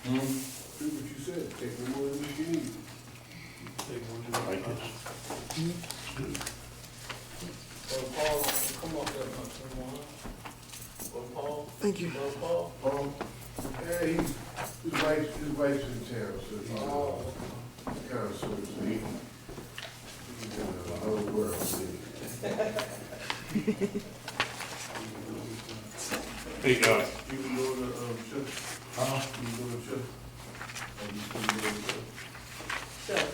S5: Do what you said. Take no more than you need.
S6: Paul, come up there, Paul.
S9: Thank you.
S6: Paul.
S5: Yeah, his wife's in town, so he's kind of sort of he's in another world.
S2: Hey,
S5: You can go to church. You can go to church. You still go to church.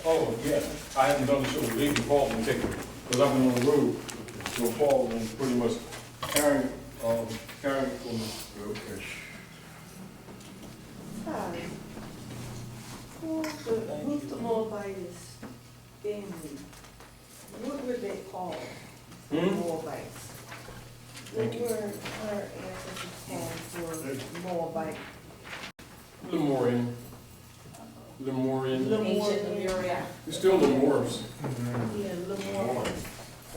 S1: Oh, yeah. I haven't done the show. They can call and take it. Because I've been on the road. So Paul was pretty much carrying for me.
S5: Okay.
S12: Hi. Who's the Moabites family? What were they called? The Moabites. What were our ancestors called for Moabite?
S1: Lemurian.
S8: Ancient Lemuria.
S1: It's still Lemurs.
S12: Yeah, Lemur.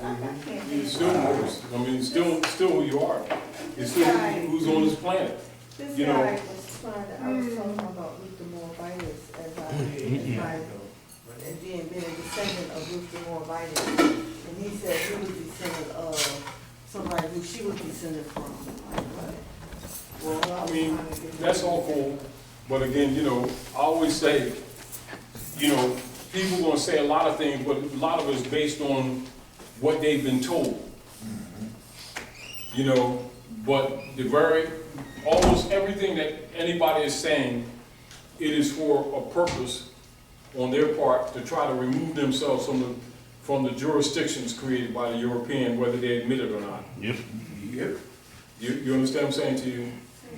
S12: I can't
S1: It's still Moors. I mean, still who you are. It's still who's on this planet.
S12: This
S1: You know.
S12: guy was I was talking about Ruth the Moabites as and then being a descendant of Ruth the Moabites. And he said he was descendant of somebody who she was descended from.
S1: Well, I mean, that's all cool. But again, I always say, people gonna say a lot of things, but a lot of it is based on what they've been told. But almost everything that anybody is saying, it is for a purpose on their part to try to remove themselves from the jurisdictions created by the European, whether they admit it or not.
S2: Yep.
S1: You understand what I'm saying to you?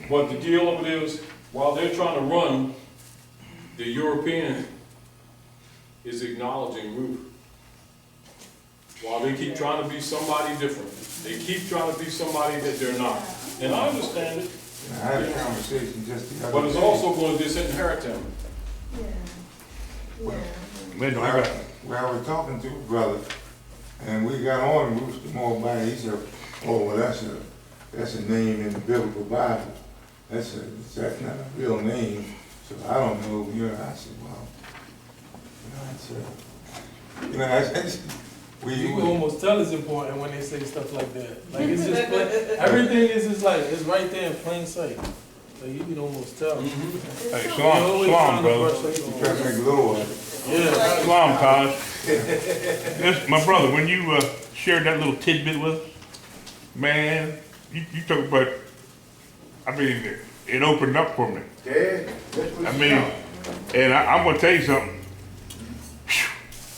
S1: But the deal of it is, while they're trying to run, the European is acknowledging Ruth. While they keep trying to be somebody different. They keep trying to be somebody that they're not. And I understand it.
S4: I had a conversation just the other
S1: But it's
S4: day.
S1: also going to disinherit them.
S2: Man,
S4: I was talking to a brother, and we got on Ruth the Moabite. He said, "Oh, well, that's a name in the biblical Bible. That's not a real name. So I don't know." I said, "Well,
S11: You can almost tell it's important when they say stuff like that. Like it's just everything is just like it's right there in plain sight. Like you can almost tell.
S2: Hey, Shalom, brother.
S4: trying to make a little one."
S11: Yeah.
S2: Shalom, Taj. Yes, my brother, when you shared that little tidbit with us, man, you talk about, it opened up for me.
S5: Yeah, that's what
S2: I'm going to tell you something.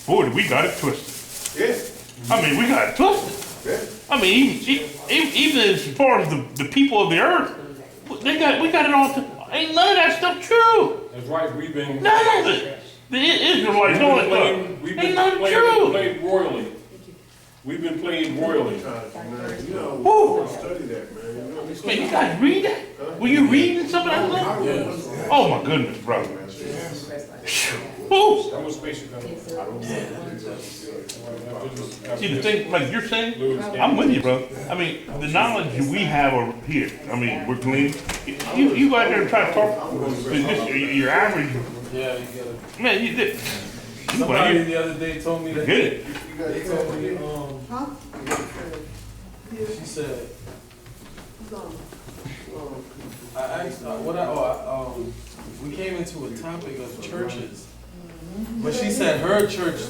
S2: Boy, we got it twisted.
S5: Yeah.
S2: We got it twisted.
S5: Yeah.
S2: Even as far as the people of the earth, we got it all. Ain't none of that stuff true.
S1: That's right, we've been.
S2: None of it. The Israelites know it.
S1: We've
S2: Ain't
S1: been
S2: none true.
S1: played royally. We've been played royally.
S5: You know,
S2: Woo.
S5: study that, man. You know,
S2: Man, you guys read that? Were you reading some of that stuff?
S11: Yeah.
S2: Oh my goodness, brother. Woo.
S1: That was spaceship.
S2: See, the thing, like you're saying, I'm with you, bro. I mean, the knowledge we have over here, I mean, we're clean. You go out there and try to talk, your average,
S11: Yeah, you gotta.
S2: man, you did.
S11: Somebody the other day told me that.
S2: Get it.
S11: They told me, she said, I asked, we came into a topic of churches. But she said her church,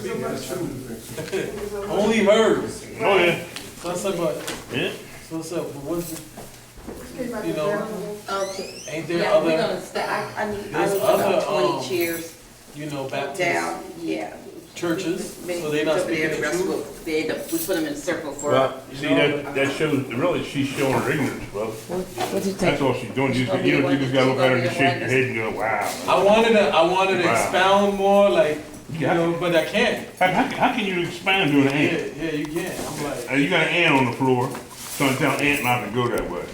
S11: only hers.
S2: Oh, yeah.
S11: So I said, but,
S2: Yeah.
S11: so I said, but what's, you know,
S8: Okay.
S11: ain't there
S8: Yeah, we're
S11: other,
S8: gonna start, I need
S11: there's
S8: about
S11: other,
S8: 20 chairs
S11: you know, Baptist
S8: down, yeah.
S11: churches, so
S8: Maybe
S11: they not
S8: over there,
S11: speaking
S8: the
S11: the
S8: rest
S11: truth?
S8: will- they end up, we put them in a circle for.
S2: Well, see, that shows, really, she's showing her ignorance, bro.
S8: What's it
S2: That's all she's doing. You just gotta look at her and shake your head and go, wow.
S11: I wanted to
S2: Wow.
S11: expound more, like, you
S2: Yeah.
S11: know, but I can't.
S2: How can you expand doing an
S11: Yeah,
S2: ant?
S11: yeah, you can. I'm like,
S2: You got an ant on the floor, so I tell an ant not to go that way.